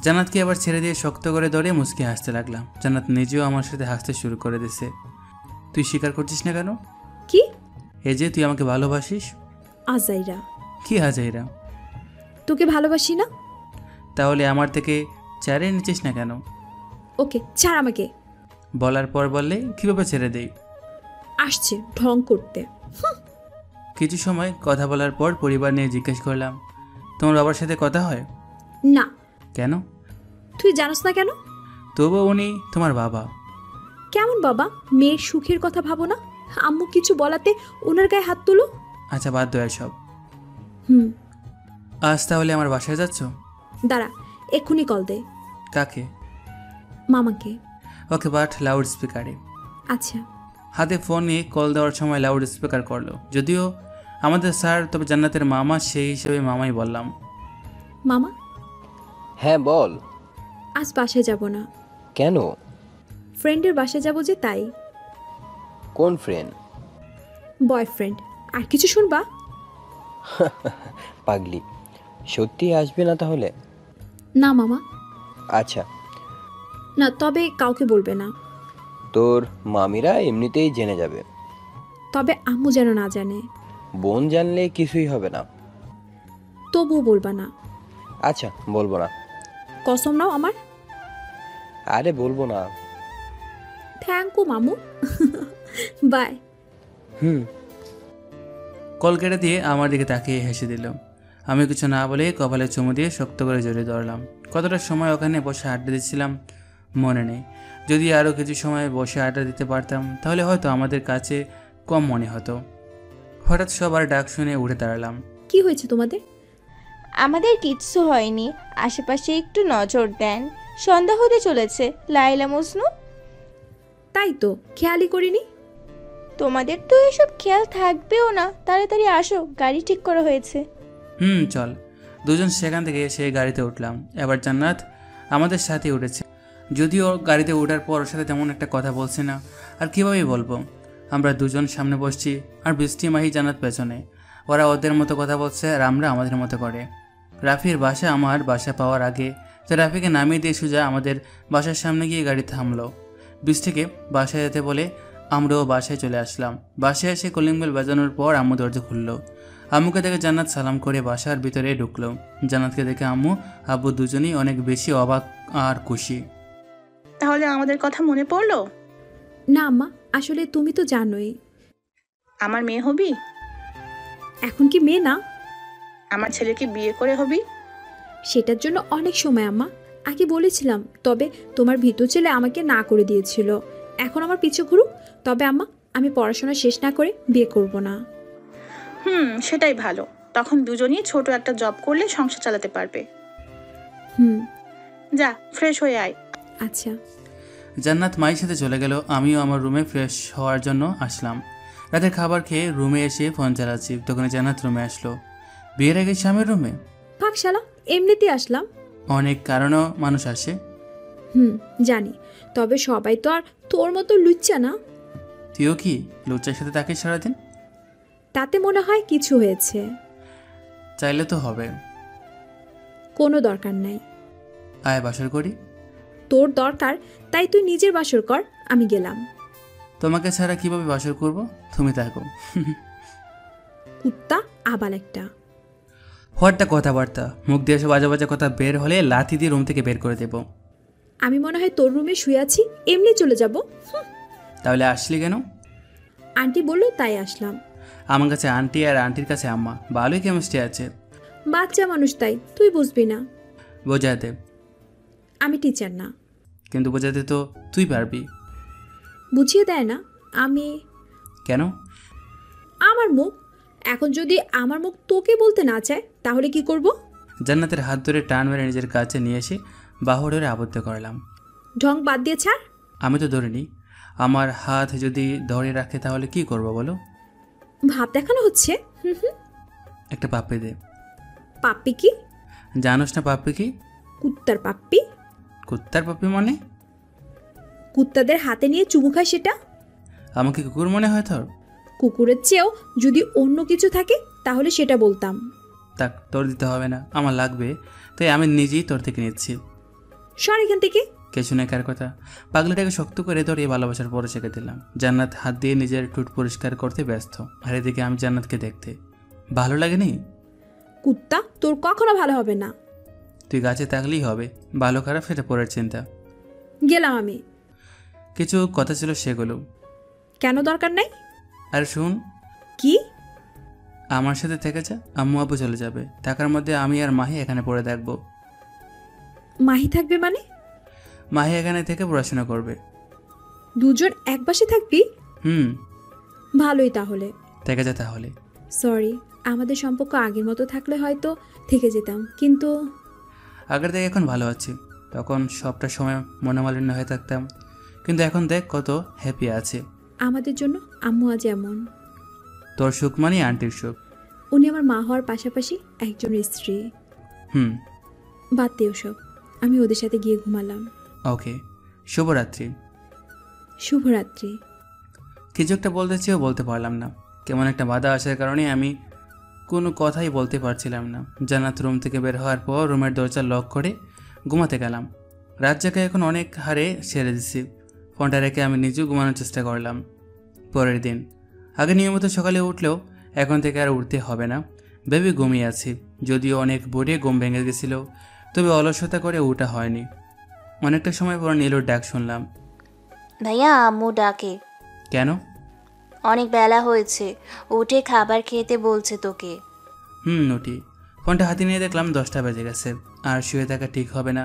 জান্নাতকে আবার ছেড়ে দিয়ে শক্ত করে ধরে মুচকি হাসতে লাগলাম। জান্নাত নিজেও আমার সাথে হাসতে শুরু করে দিছে। তুই স্বীকার করছিস না কেন? কি? এই যে তুই আমাকে ভালোবাসিস। আজাইরা। কি আজাইরা? তোকে ভালোবাসি না? তাহলে আমার থেকে ছেড়ে নিচ্ছিস না কেন? ওকে ছাড় আমাকে। বলার পর বললে কিভাবে ছেড়ে দেই? আসছে ঢং করতে। কিছু সময় কথা বলার পর পরিবার নিয়ে জিজ্ঞেস করলাম, তোমার বাবার সাথে কথা হয়? না। কেন? তুই জানোস না কেন? তবু উনি তোমার বাবা। কেমন বাবা? মেয়ের সুখের কথা ভাবো না? আম্মু কিছু বলাতে ওনার গায়ে হাত তুলো। আচ্ছা বাদ দাও সব। আজ তাহলে আমার বাসায় যাচ্ছ? দাঁড়া, এক্ষুনি কল দে। কাকে? মামাকে। ওকে, বাট লাউড স্পিকারে। আচ্ছা। হাতে ফোন নিয়ে কল দেওয়ার সময় লাউড স্পিকার করলো। যদিও আমাদের স্যার, তবে জান্নাতের মামা, সেই হিসেবে মামাই বললাম। মামা? হ্যাঁ বল। আজ বাসায় যাব না। কেন? ফ্রেন্ডের বাসায় যাব যে, তাই। কোন ফ্রেন্ড? বয়ফ্রেন্ড। আর কিছু শুনবা? পাগলি, সত্যি আসবে না তাহলে? না মামা। আচ্ছা। না, তবে কাউকে বলবে না। তোর মামিরা এমনিতেই জেনে যাবে। তবে আম্মু যেন না জানে। বোন জানলে কিছুই হবে না। তবুও বলবা না? আচ্ছা, বলবো না। কসম নাও আমার। আরে বলবো না। থ্যাংক ইউ মামু। বাই। কল কেটে দিয়ে আমার দিকে তাকিয়ে হেসে দিল। আমি কিছু না বলে কপালে চুমু দিয়ে শক্ত করে জড়িয়ে ধরলাম। কতটা সময় ওখানে বসে আড্ডা দিচ্ছিলাম মনে নেই। যদি আরও কিছু সময় বসে আড্ডা দিতে পারতাম তাহলে হয়তো আমাদের কাছে কম মনে হতো। হঠাৎ সবার ডাক শুনে উঠে দাঁড়ালাম। কি হয়েছে তোমাদের? আমাদের কিচ্ছু হয়নি। আশেপাশে একটু নজর দেন, সন্ধ্যা হতে চলেছে। লাইলা মজনু। তাই তো, খেয়ালই করিনি। তোমাদের তো এসব খেয়াল থাকবেও না। তাড়াতাড়ি আসো, গাড়ি ঠিক করা হয়েছে। চল। দুজন সেখান থেকে এসে গাড়িতে উঠলাম। এবার জান্নাত আমাদের সাথে উঠেছে। যদিও গাড়িতে ওঠার পর ওর সাথে তেমন একটা কথা বলছে না, আর কীভাবেই বলবো। আমরা দুজন সামনে বসছি আর বৃষ্টি, মাহি, জান্নাত পেছনে। ওরা ওদের মতো কথা বলছে আর আমরা আমাদের মতো করে। রাফির বাসা আমার বাসা পাওয়ার আগে তো রাফিকে নামিয়ে দিয়ে সোজা আমাদের বাসার সামনে গিয়ে গাড়ি থামলো। বৃষ্টিকে বাসায় যেতে বলে আমরাও বাসায় চলে আসলাম। বাসায় এসে কলিং বেল বাজানোর পর আম্মু দরজা খুললো। আম্মুকে দেখে জান্নাত সালাম করে বাসার ভিতরে ঢুকলো। জান্নাতকে দেখে আম্মু আব্বু দুজনেই অনেক বেশি অবাক আর খুশি। তাহলে আমাদের কথা মনে পড়লো? না আম্মা, আসলে তুমি তো জানোই। আমার মেয়ে হবি? এখন কি মেয়ে না? আমার ছেলেকে বিয়ে করে হবি? সেটার জন্য অনেক সময় আম্মা। আগে বলেছিলাম, তবে তোমার ভিতর ছেলে আমাকে না করে দিয়েছিল। এখন আমার পিছু ঘুরুক। তবে আম্মা, আমি পড়াশোনা শেষ না করে বিয়ে করব না। সেটাই ভালো। তখন দুজনেই ছোট একটা জব করলে সংসার চালাতে পারবে। যা, ফ্রেশ হয়ে আয়। আচ্ছা। জান্নাত মায়ের সাথে চলে গেল। আমিও আমার রুমে ফ্রেশ হওয়ার জন্য আসলাম। রাতের খাবার খেয়ে রুমে এসে ফোন চালাচ্ছি, তখন জান্নাত রুমে আসলো। বিয়ের আগে স্বামীর রুমে? থাক শালা, এমনিতেই আসলাম। অনেক কারণও মানুষ আসে। জানি, তবে সবাই তো আর তোর মতো লুচ্চা না। তুইও কি লুচ্চার সাথে থাকিস সারাদিন? তাতে মনে হয় কিছু হয়েছে। চাইলে তো হবে। কোনো দরকার নাই। আয় বাসর করি। তোর দরকার তাই তুই নিজের বাসর কর, আমি গেলাম। তোমাকে ছাড়া কিভাবে বাসর করব? তুমি থাকো। কুত্তা আবাল একটা। হওয়ারটা কথাবার্তা, মুখ দিয়ে সব বাজে বাজে কথা বের হলে লাথি দিয়ে রুম থেকে বের করে দেব। আমি মনে হয় তোর রুমে শুয়ে আছি, এমনি চলে যাব। তাহলে আসলি কেন? আন্টি বললো তাই আসলাম। আমার কাছে আন্টি আর আন্টির কাছে আম্মা, ভালোই কেমিস্ট্রি আছে। বাচ্চা মানুষ তাই তুই বুঝবি না। বোঝাতে? আমি টিচার না। কিন্তু বোঝাতে তো তুই পারবি। বুঝিয়ে দেয় না। আমি কেন? আমার মুখ, এখন যদি আমার মুখ তোকে বলতে না চায় তাহলে কি করব? জান্নাতের হাত ধরে টান মেরে নিজের কাছে নিয়ে এসে বাহু ধরে আবদ্ধ করলাম। ঢং বাদ দিয়ে ছাড়। আমি তো ধরিনি। আমার হাত যদি ধরে রাখে তাহলে কি করব বলো? ভাব দেখানো হচ্ছে। একটা পাপ্পি দে। পাপ্পি কি? জানোস না পাপ্পি কি? কুত্তার পাপ্পি। কুত্তার পাপ্পি মানে? কুত্তাদের হাতে নিয়ে চুমু খায় সেটা। আমাকে কুকুর মনে হয় তোর? কুকুরের চেয়েও যদি অন্য কিছু থাকে তাহলে সেটা বলতাম। তাক, তোর দিতে হবে না, আমার লাগবে, তাই আমি নিজেই তোর থেকে নিচ্ছি। সর এখান থেকে। কে শুনে কার কথা? পাগলিটাকে শক্ত করে ধরে ভালোবাসার পরে শেখে দিলাম। জান্নাত হাত দিয়ে নিজের টুট পরিষ্কার করতে ব্যস্ত, আর এদিকে আমি জান্নাতকে দেখতে। ভালো লাগেনি? কুত্তা, তোর কখনো ভালো হবে না। তুই গাছে থাকলেই হবে, ভালো খারাপ সেটা পরের চিন্তা। গেলাম আমি। কিছু কথা ছিল সেগুলো। কেন দরকার নাই? আর শুন। কি? আমার সাথে থেকে যা, আম্মু আব্বু চলে যাবে, টাকার মধ্যে আমি আর মাহি এখানে পড়ে থাকবো। মাহি থাকবে মানে? মাহি এখানে থেকে পড়াশোনা করবে। দুজন এক বাসে থাকবি? ভালোই তাহলে। থেকে যা তাহলে। সরি, আমাদের সম্পর্ক আগের মতো থাকলে হয়তো থেকে যেতাম, কিন্তু আগের থেকে এখন ভালো আছি। তখন সবটা সময় মনোমালিন্য হয়ে থাকতাম, কিন্তু এখন দেখ কত হ্যাপি আছে। আমাদের জন্য আম্মু আজ এমন। তোর সুখ মানে আন্টির সুখ। উনি আমার মা হওয়ার পাশাপাশি একজন স্ত্রী। বাদ দে ওসব, আমি ওদের সাথে গিয়ে ঘুমালাম। ওকে, শুভরাত্রি। শুভরাত্রি। কিছু একটা বলতে চেয়েও বলতে পারলাম না। কেমন একটা বাধা আসার কারণে আমি কোনো কথাই বলতে পারছিলাম না। জান্নাত রুম থেকে বের হওয়ার পর রুমের দরজা লক করে ঘুমাতে গেলাম। রাত জায়গায় এখন অনেক হারে ছেড়ে দিচ্ছি। ফোনটা রেখে আমি নিজেও ঘুমানোর চেষ্টা করলাম। পরের দিন আগে নিয়মিত সকালে উঠলেও এখন থেকে আর উঠতে হবে না ভেবে ঘুমিয়ে আছি। যদিও অনেক ভোরে ঘুম ভেঙে গেছিল, তবে অলসতা করে ওঠা হয়নি। অনেকটা সময় পর নীলুর ডাক শুনলাম। ভাইয়া, আম্মু ডাকে। কেন? অনেক বেলা হয়েছে, উঠে খাবার খেতে বলছে তোকে। উঠি। ফোনটা হাতে নিয়ে দেখলাম 10টা বেজে গেছে। আর শুয়ে থাকা ঠিক হবে না।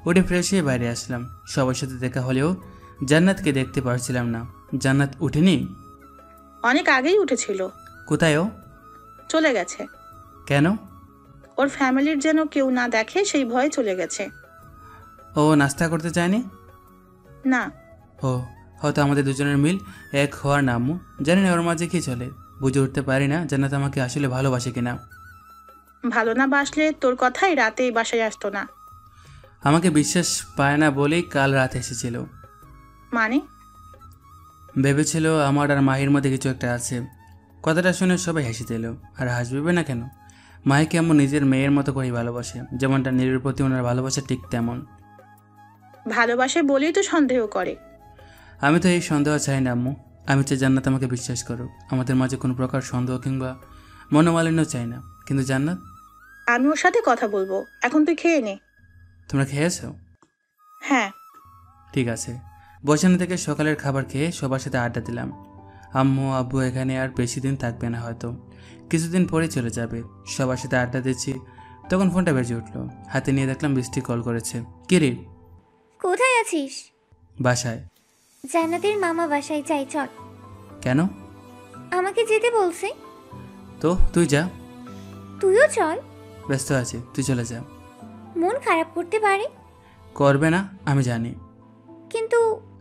উঠে ফ্রেশ হয়ে বাইরে আসলাম। সবার সাথে দেখা হলেও জান্নাতকে দেখতে পারছিলাম না। জান্নাত উঠেনি? অনেক আগেই উঠেছিল। কোথায় ও? চলে গেছে। কেন? ওর ফ্যামিলির যেন কেউ না দেখে সেই ভয়ে চলে গেছে। ও নাস্তা করতে চায়নি? না। ও হয়তো আমাদের দুজনের মিল এক হওয়ার নাম। জানি না ওর মাঝে কি চলে, বুঝে উঠতে পারি না জান্নাত আমাকে আসলে ভালোবাসে কিনা। ভালো না বাসলে তোর কথাই রাতেই বাসায় আসতো না। আমাকে বিশ্বাস পায় না বলেই কাল রাত এসেছিল। মানে? ভেবেছিল আমার আর মাহির মধ্যে কিছু একটা আছে। কথাটা শুনে সবাই হেসে দিল। আর হাসবে না কেন? মাহিকে এমন নিজের মেয়ের মতো করেই ভালোবাসে, যেমনটা নীলুর প্রতি ওনার ভালোবাসা ঠিক তেমন। ভালোবাসে বলেই তো সন্দেহ করে। আমি তো এই সন্দেহ চাই না আম্মু। আমি চাই জান্নাত আমাকে বিশ্বাস করুক। আমাদের মাঝে কোনো প্রকার সন্দেহ কিংবা মনোমালিন্য চাই না। কিন্তু জান্নাত, আমি ওর সাথে কথা বলবো। এখন তুই খেয়ে নে। তোমরা খেয়েছো? হ্যাঁ। ঠিক আছে। বসানো থেকে সকালের খাবার খেয়ে সবার সাথে আড্ডা দিলাম। আম্মু আব্বু এখানে আর বেশি দিন থাকবে না, হয়তো কিছুদিন পরে চলে যাবে। সবার সাথে আড্ডা দিচ্ছি, তখন ফোনটা বেজে উঠলো। হাতে নিয়ে দেখলাম বৃষ্টি কল করেছে। কি রে? কোথায় আছিস? বাসায়। জান্নাতের মামা বাসায় যাই, চল। কেন? আমাকে যেতে বলছে। তো তুই যা। তুইও চল। ব্যস্ত আছি, তুই চলে যা। মন খারাপ করতে পারে। করবে না আমি জানি, কিন্তু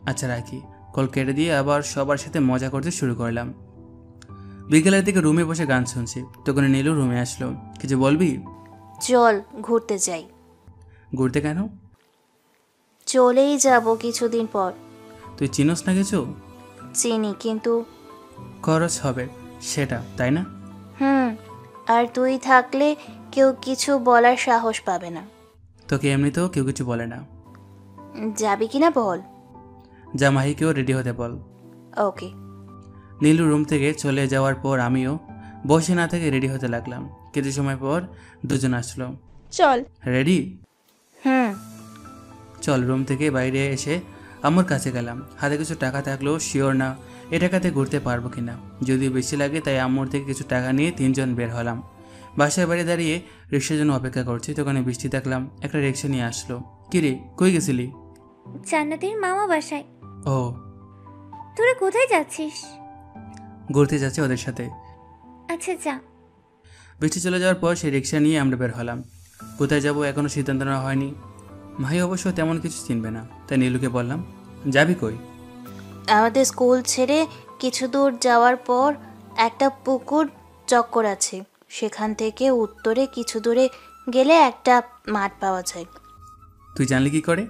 আচ্ছা রাখি। কল কেটে দিয়ে আবার সবার সাথে মজা করতে শুরু করলাম। বিকেলের দিকে রুমে বসে গান শুনছি, তখন নীলু রুমে আসলো। কিছু বলবি? চল ঘুরতে যাই। ঘুরতে কেন? চলেই যাব কিছুদিন পর। তুই চিনোস না কিছু? চিনি, কিন্তু খরচ হবে সেটা, তাই না? আর তুই থাকলে কেউ কিছু বলার সাহস পাবে না। তোকে এমনিতেও কেউ কিছু বলে না। যাবি কিনা বল। যা, মাহিকেও রেডি হতে বল। ওকে। নীলু রুম থেকে চলে যাওয়ার পর আমিও বসে না থেকে রেডি হতে লাগলাম। কিছু সময় পর দুজন আসলো। চল। রেডি? চল। রুম থেকে বাইরে এসে আমার কাছে গেলাম। হাতে কিছু টাকা থাকলেও শিওর না এ টাকাতে ঘুরতে পারবো কিনা। যদিও বেশি লাগে তাই আম্মুর থেকে কিছু টাকা নিয়ে তিনজন বের হলাম। বাসায় বাইরে দাঁড়িয়ে রিক্সার জন্য অপেক্ষা করছি, তখন বৃষ্টি দেখলাম একটা রিক্সা নিয়ে আসলো। কিরে, কই গেছিলি? জান্নাতের মামা বাসায়। ও, তোরা কোথায় যাচ্ছিস? ঘুরতে যাচ্ছে ওদের সাথে। আচ্ছা যা। বৃষ্টি চলে যাওয়ার পর সেই রিক্সা নিয়ে আমরা বের হলাম। কোথায় যাব এখনও সিদ্ধান্ত নেওয়া হয়নি। ভাই অবশ্য তেমন কিছু চিনবে না, তাই নীলুকে বললাম, যাবি কই? আমাদের স্কুল ছেড়ে কিছু দূর যাওয়ার পর একটা পুকুর চক্কর আছে, সেখান থেকে উত্তরে কিছু দূরে গেলে একটা মাঠ পাওয়া যায়। তুই জানলি কি করে?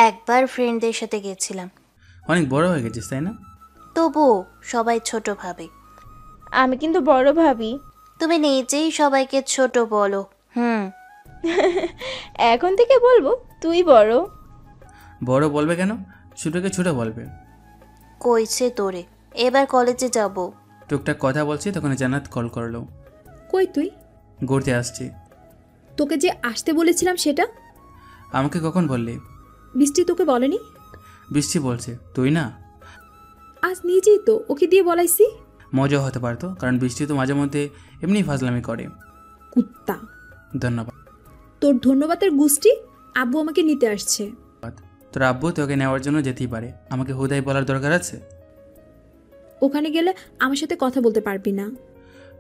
একবার ফ্রেন্ডদের সাথে গেছিলাম। অনেক বড় হয়ে গেছিস তাই না? তবুও সবাই ছোট ভাবে। আমি কিন্তু বড় ভাবি। তুমি নিজেই সবাইকে ছোট বলো। এখন থেকে বলবো তুই বড়। বড় বলবে কেন? ছোটকে ছোট বলবে। কইছে তোরে, এবার কলেজে যাব। টুকটাক কথা বলছি তখন জান্নাত কল করলো। কই তুই? ঘুরতে আসছি। তোকে যে আসতে বলেছিলাম সেটা? আমাকে কখন বললি? বৃষ্টি তোকে বলেনি? বৃষ্টি বলছে, তুই না? আজ নিজেই তো ওকে দিয়ে বলাইছি। মজা হতে পারতো, কারণ বৃষ্টি তো মাঝে মধ্যে এমনি ফাজলামি করে। কুত্তা। ধন্যবাদ। তোর ধন্যবাদের গুষ্টি। আব্বু আমাকে নিতে আসছে। তোর আব্বু তোকে নেওয়ার জন্য যেতেই পারে, আমাকে হুদাই বলার দরকার আছে? ওখানে গেলে আমার সাথে কথা বলতে পারবি না।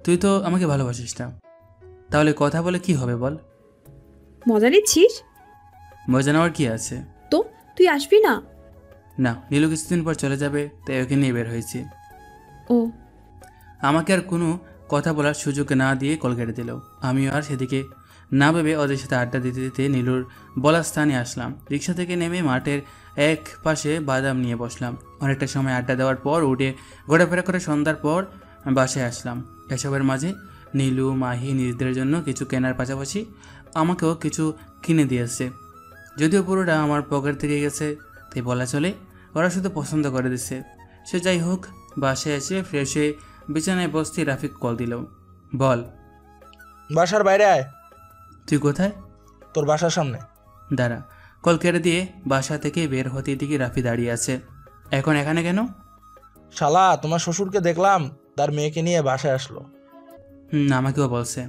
তুই তো আমাকে ভালোবাসিস না, তাহলে কথা বলে কি হবে বল? মজা নিচ্ছিস? মজা নেওয়ার কি আছে? তো তুই আসবি না? না, নীলু কিছুদিন পর চলে যাবে, তাই ওকে নিয়ে বের হয়েছি। ও। আমাকে আর কোনো কথা বলার সুযোগ না দিয়ে কল কেটে দিল। আমিও আর সেদিকে না ভেবে ওদের সাথে আড্ডা দিতে দিতে নীলুর বলার স্থানে আসলাম। রিক্সা থেকে নেমে মাঠের এক পাশে বাদাম নিয়ে বসলাম। অনেকটা সময় আড্ডা দেওয়ার পর উঠে ঘোরাফেরা করে সন্ধ্যার পর বাসায় আসলাম। এসবের মাঝে নীলু, মাহি নিজেদের জন্য কিছু কেনার পাশাপাশি আমাকেও কিছু কিনে দিয়েছে। যদিও পুরোটা আমার পকেট থেকে গেছে, তাই বলা চলে ওরা শুধু পছন্দ করে দিচ্ছে। সে যাই হোক, বাসায় এসে ফ্রেশ হয়ে বিছানায় বসতে রাফিক কল দিল। বল। বাসার বাইরে আয়। তুই কোথায়? তোর বাসার সামনে। দাঁড়া। কল কেটে দিয়ে বাসা থেকে বের হতে দিকে রাফি দাঁড়িয়ে আছে। এখন এখানে কেন? শালা, তোমার শ্বশুরকে দেখলাম তার মেয়েকে নিয়ে বাসায় আসলো। আমাকেও বলছে।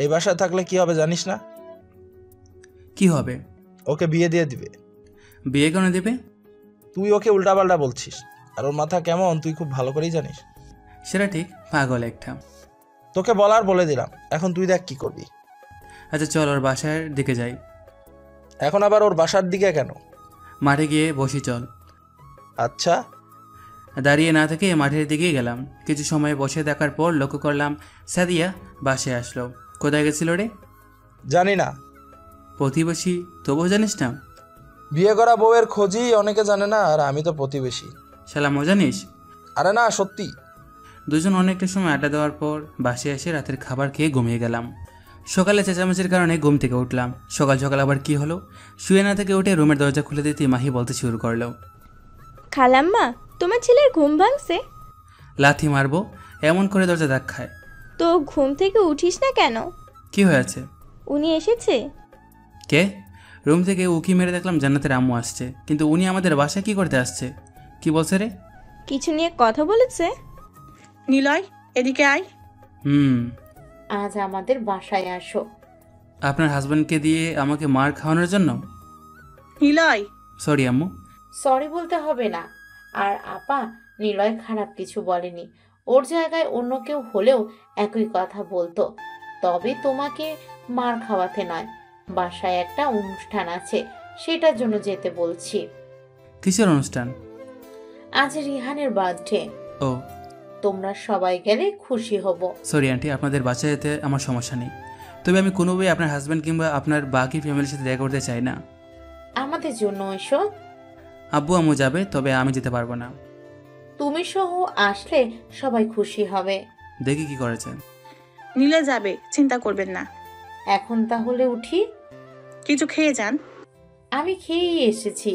এই বাসায় থাকলে কি হবে জানিস না? কি হবে? ওকে বিয়ে দিয়ে দিবে। বিয়ে কেন দেবে? তুই ওকে উল্টাপাল্টা বলছিস, আর ওর মাথা কেমন তুই খুব ভালো করেই জানিস। সেটা ঠিক, পাগল একটা। তোকে বলার বলে দিলাম, এখন তুই দেখ কি করবি। আচ্ছা চল ওর বাসার দিকে যাই। এখন আবার ওর বাসার দিকে কেন? মাঠে গিয়ে বসি চল। আচ্ছা। দাঁড়িয়ে না থেকে মাঠের দিকেই গেলাম। কিছু সময় বসে দেখার পর লক্ষ্য করলাম সাদিয়া বাসায় আসলো। কোথায় গেছিল রে? জানি না। প্রতিবেশী, তবুও জানিস না? বিয়ে করা বউয়ের খোঁজই অনেকে জানে না, আর আমি তো প্রতিবেশী। শালা মজা নিস? আরে না, সত্যি। দুজন অনেকটা সময় আড্ডা দেওয়ার পর বাসায় এসে রাতের খাবার খেয়ে ঘুমিয়ে গেলাম। সকালে চেঁচামেচির কারণে ঘুম থেকে উঠলাম। সকাল সকাল আবার কি হলো? শুয়ে না থেকে উঠে রুমের দরজা খুলে দিতে মাহি বলতে শুরু করলো, খালাম্মা, তোমার ছেলের ঘুম ভাঙছে? লাথি মারবো এমন করে দরজা ধাক্কায়। তো ঘুম থেকে উঠিস না কেন? কি হয়েছে? উনি এসেছে। কে? রুম থেকে উকি মেরে দেখলাম জান্নাতের আম্মু আসছে, কিন্তু উনি আমাদের বাসায় কি করতে আসছে? কি বলছে রে? কিছু নিয়ে কথা বলেছে। নিলয়, এদিকে আয়। আজ আমাদের বাসায় আসো। আপনার হাজবেন্ডকে দিয়ে আমাকে মার খাওয়ানোর জন্য? নিলয়। সরি আম্মু। সরি বলতে হবে না। আর আপা, নিলয় খারাপ কিছু বলেনি। ওর জায়গায় অন্য কেউ হলেও একই কথা বলতো। তবে তোমাকে মার খাওয়াতে নয়, বাসায় একটা অনুষ্ঠান আছে, সেটার জন্য যেতে বলছি। কিসের অনুষ্ঠান? আজ রিহানের বার্থডে। ও, তোমরা সবাই গেলে খুশি হব। সরি আন্টি, আপনাদের বাসায় যেতে আমার সমস্যা নেই। তবে আমি কোনোভাবেই আপনার হাজব্যান্ড কিংবা আপনার বাকি ফ্যামিলির সাথে দেখা করতে চাই না। আমাদের জন্য এসো। আব্বু আম্মু যাবে, তবে আমি যেতে পারবো না। তুমি সহ আসলে সবাই খুশি হবে। দেখি কি করেছেন। নীলে যাবে, চিন্তা করবেন না। এখন তাহলে উঠি। কিছু খেয়ে যান। আমি খেয়েই এসেছি,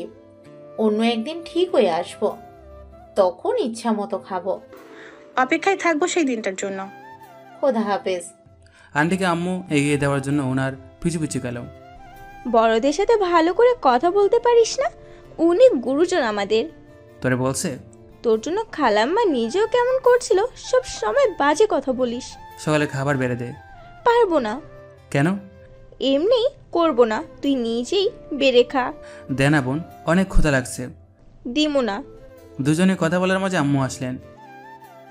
অন্য একদিন ঠিক হয়ে আসবো, তখন ইচ্ছা মতো খাবো। অপেক্ষায় থাকবো সেই দিনটার জন্য। খোদা হাফেজ। আন্টিকে আম্মু এগিয়ে দেওয়ার জন্য ওনার পিছু পিছু গেল। বড়দের সাথে ভালো করে কথা বলতে পারিস না? উনি গুরুজন আমাদের। তোরে বলছে? তোর জন্য খালাম্মা নিজেও কেমন করছিল, সব সময় বাজে কথা বলিস। সকালে খাবার বেড়ে দে। পারবো না। কেন? এমনি করবো না, তুই নিজেই বেড়ে খা। দে না বোন, অনেক ক্ষুধা লাগছে। দিমু না। দুজনে কথা বলার মাঝে আম্মু আসলেন।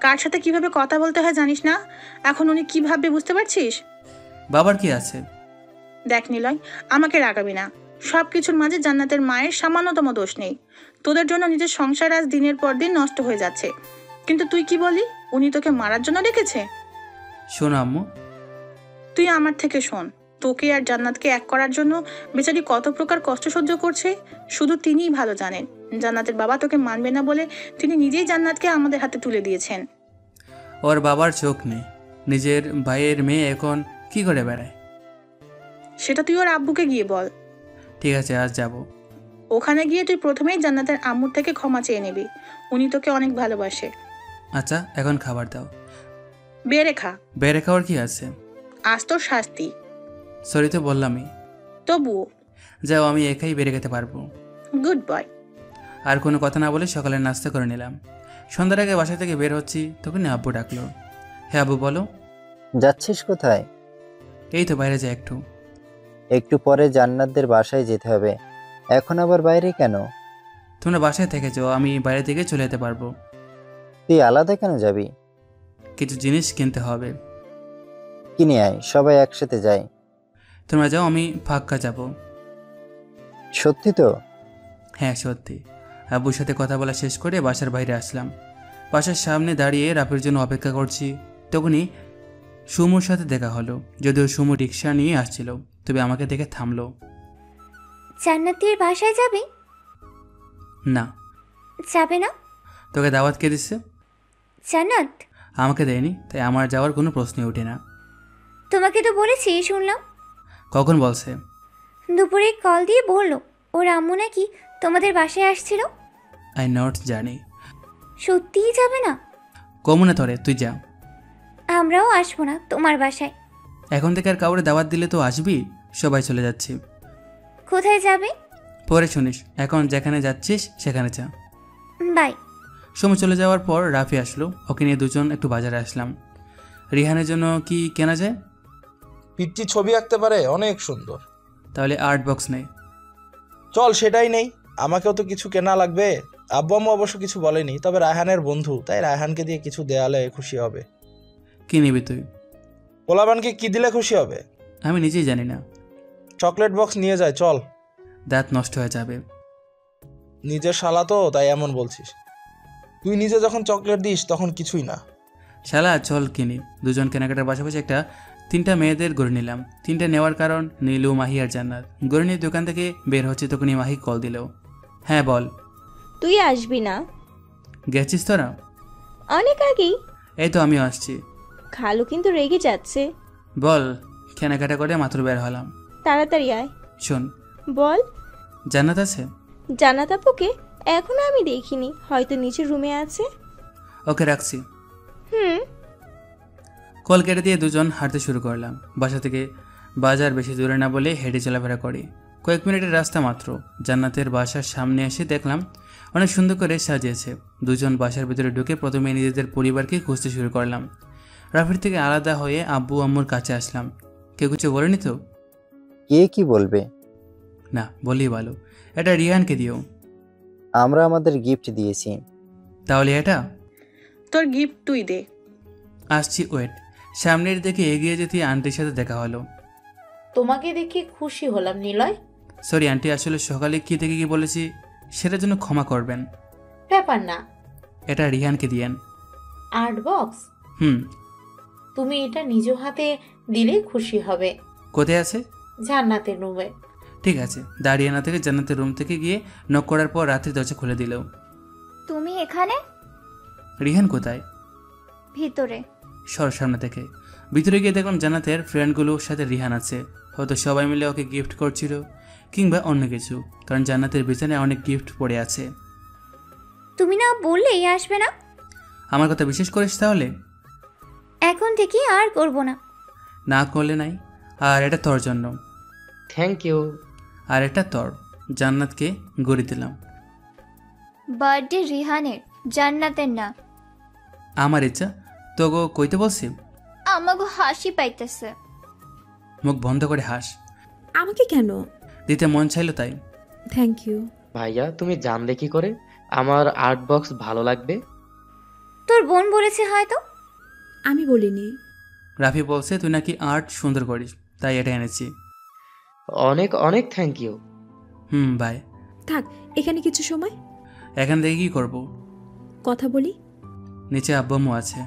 কার সাথে কিভাবে কথা বলতে হয় জানিস না? এখন উনি কি ভাববে বুঝতে পারছিস? বাবার কি আছে? দেখ নিলয়, আমাকে রাগাবি না। সব কিছুর মাঝে জান্নাতের মায়ের সামান্যতম দোষ নেই। তোদের জন্য নিজের সংসার আজ দিনের পর দিন নষ্ট হয়ে যাচ্ছে, কিন্তু তুই কি বলি? উনি তোকে মারার জন্য ডেকেছে? শোনো আম্মু, তুই আমার থেকে শোন। তোকে আর জান্নাতকে এক করার জন্য বেচারি কত প্রকার কষ্ট সহ্য করছে, শুধু তিনিই ভালো জানেন। জান্নাতের বাবা তোকে মানবে না বলে তিনি নিজেই জান্নাতকে আমাদের হাতে তুলে দিয়েছেন। ওর বাবার চোখ নেই, নিজের ভাইয়ের মেয়ে এখন কি করে বেড়ায়? সেটা তুই ওর আব্বুকে গিয়ে বল। ঠিক আছে, আজ যাব। ওখানে গিয়ে তুই প্রথমেই জান্নাতের আম্মুর থেকে ক্ষমা চেয়ে নিবি। উনি তোকে অনেক ভালোবাসে। আচ্ছা, এখন খাবার দাও। বেড়ে খা। বেড়ে খাওয়ার কি আছে? আজ তোর শাস্তি। সরি তো বললামই। তবুও যাও, আমি একাই বেড়ে খেতে পারবো। Good boy. আর কোনো কথা না বলে সকালে নাস্তা করে নিলাম। সন্ধ্যার আগে বাসা থেকে বের হচ্ছি, তখনই আব্বু ডাকলো। হ্যাঁ আব্বু বলো। যাচ্ছিস কোথায়? এই তো বাইরে যাই একটু। একটু পরে জান্নাতদের বাসায় যেতে হবে, এখন আবার বাইরে কেন? তোমরা বাসায় থেকে যাও, আমি বাইরে থেকে চলে যেতে পারবো। তুই আলাদা কেন যাবি? কিছু জিনিস কিনতে হবে। কিনে আয়, সবাই একসাথে যাই। তোমরা যাও, আমি ফাঁকা যাব। সত্যি তো? হ্যাঁ সত্যি। আব্বুর সাথে কথা বলা শেষ করে বাসার বাইরে আসলাম। বাসার সামনে দাঁড়িয়ে রাফির জন্য অপেক্ষা করছি, তখনই সুমুর সাথে দেখা হলো। যদিও সুমু রিক্সা নিয়ে আসছিল, তবে আমাকে দেখে থামলো। জান্নাতের বাসায় যাবে? না। যাবে না? তোকে দাওয়াত কে দিচ্ছে? জান্নাত আমাকে দেয়নি, তাই আমার যাওয়ার কোনো প্রশ্নই ওঠে না। তোমাকে তো বলেছি, শুনলাম। কখন বলছে? দুপুরে কল দিয়ে বললো ওর আম্মু নাকি তোমাদের বাসায় আসছিল। আই নট জানি। সত্যিই যাবে না? কমনে ধরে তুই যা। আমরাও আসবো না তোমার বাসায়। এখন থেকে আর কাউরে দাওয়াত দিলে তো আসবি। সবাই চলে যাচ্ছি। কোথায় যাবে? পরে শুনিস, এখন যেখানে যাচ্ছিস সেখানে যা। বাই। সময় চলে যাওয়ার পর রাফি আসলো, ওকে নিয়ে দুজন একটু বাজারে আসলাম। রিহানের জন্য কি কেনা যায়? পিচ্চি ছবি আঁকতে পারে, অনেক সুন্দর। তাহলে আর্ট বক্স নেই। চল সেটাই নেই, আমাকেও তো কিছু কেনা লাগবে। আব্বু আম্মু অবশ্য কিছু বলেনি, তবে রায়হানের বন্ধু, তাই রায়হানকে দিয়ে কিছু দেয়ালে খুশি হবে। কি নিবি তুই? পোলাবানকে কি দিলে খুশি হবে আমি নিজেই জানি না। চকলেট বক্স নিয়ে যায়, চল। দাঁত নষ্ট হয়ে যাবে। নিজের শালা তো, তাই এমন বলছিস। তুই নিজে যখন চকলেট দিস তখন কিছুই না। শালা চল কিনি। দুজন কেনাকাটার পাশাপাশি একটা 3টা মেয়েদের গড়ে নিলাম। 3টা নেওয়ার কারণ নীলু, মাহি আর জান্নাত। গড়ে নিয়ে দোকান থেকে বের হচ্ছে, তখনই মাহি কল দিল। হ্যাঁ বল। তুই আসবি না? গেছিস তোরা? অনেক আগেই। এই তো আমিও আসছি। খালু কিন্তু রেগে যাচ্ছে। বল। কেনাকাটা করে মাত্র বের হলাম। তাড়াতাড়ি আয়। শোন। বল। জান্নাত আছে? জান্নাত আপুকে এখনো আমি দেখিনি, হয়তো নিচের রুমে আছে। ওকে রাখছি। হুম। কল কেটে দিয়ে দুজন হাঁটতে শুরু করলাম। বাসা থেকে বাজার বেশি দূরে না বলে হেঁটে চলাফেরা করি। কয়েক মিনিটের রাস্তা মাত্র। জান্নাতের বাসার সামনে এসে দেখলাম অনেক সুন্দর করে সাজিয়েছে। দুজন বাসার ভিতরে ঢুকে প্রথমে নিজেদের পরিবারকে খুঁজতে শুরু করলাম। রাফির থেকে আলাদা হয়ে আব্বু আম্মুর কাছে আসলাম। কেউ কিছু বলেনি তো? কে কি বলবে? না বললেই ভালো। এটা রিহানকে দিও। আমরা আমাদের গিফট দিয়েছি। তাহলে এটা তোর গিফট তুই দে। আসছি, ওয়েট। সামনের দিকে এগিয়ে যেতে আন্টির সাথে দেখা হলো। তোমাকে দেখে খুশি হলাম নিলয়। সরি আন্টি, আসলে সকালে কি থেকে কি বলেছি সেটার জন্য ক্ষমা করবেন। ব্যাপার না। এটা রিহানকে দিয়েন। Art box? হুম। তুমি এটা নিজ হাতে দিলে খুশি হবে। কোথায় আছে? জান্নাতের রুমে। ঠিক আছে। দাঁড়িয়ে না থেকে জান্নাতের রুম থেকে গিয়ে নক করার পর রাত্রি দরজা খুলে দিল। তুমি এখানে? রিহান কোথায়? ভিতরে। সামনে থেকে ভিতরে গিয়ে দেখলাম জান্নাতের ফ্রেন্ডগুলোর সাথে রিহান আছে। হয়তো সবাই মিলে ওকে গিফট করছিল কিংবা অন্য কিছু, কারণ জান্নাতের বিছানায় অনেক গিফট পড়ে আছে। তুমি না বললেই আসবে না? আমার কথা বিশ্বাস করিস তাহলে? এখন থেকে আর করব না। না করলে নাই। আর এটা তোর জন্য। Thank you. আর এটা তোর। জান্নাতকে গড়ি দিলাম। বার্থডে রিহানের, জান্নাতের না। আমার ইচ্ছা তোগো কইতে বলছি। আমাকে হাসি পাইতেছে। মুখ বন্ধ করে হাস। আমাকে কেন? দিতে মন চাইলো তাই। Thank you. ভাইয়া তুমি জানলে কি করে আমার আর্ট বক্স ভালো লাগবে? তোর বোন বলেছে হয়তো। আমি বলিনি। রাফি বলছে তুই নাকি আর্ট সুন্দর করিস, তাই এটা এনেছি। অনেক অনেক থ্যাংক ইউ। বাই। থাক এখানে কিছু সময়। এখান থেকে কি করব? কথা বলি। নিচে আব্বু আছে।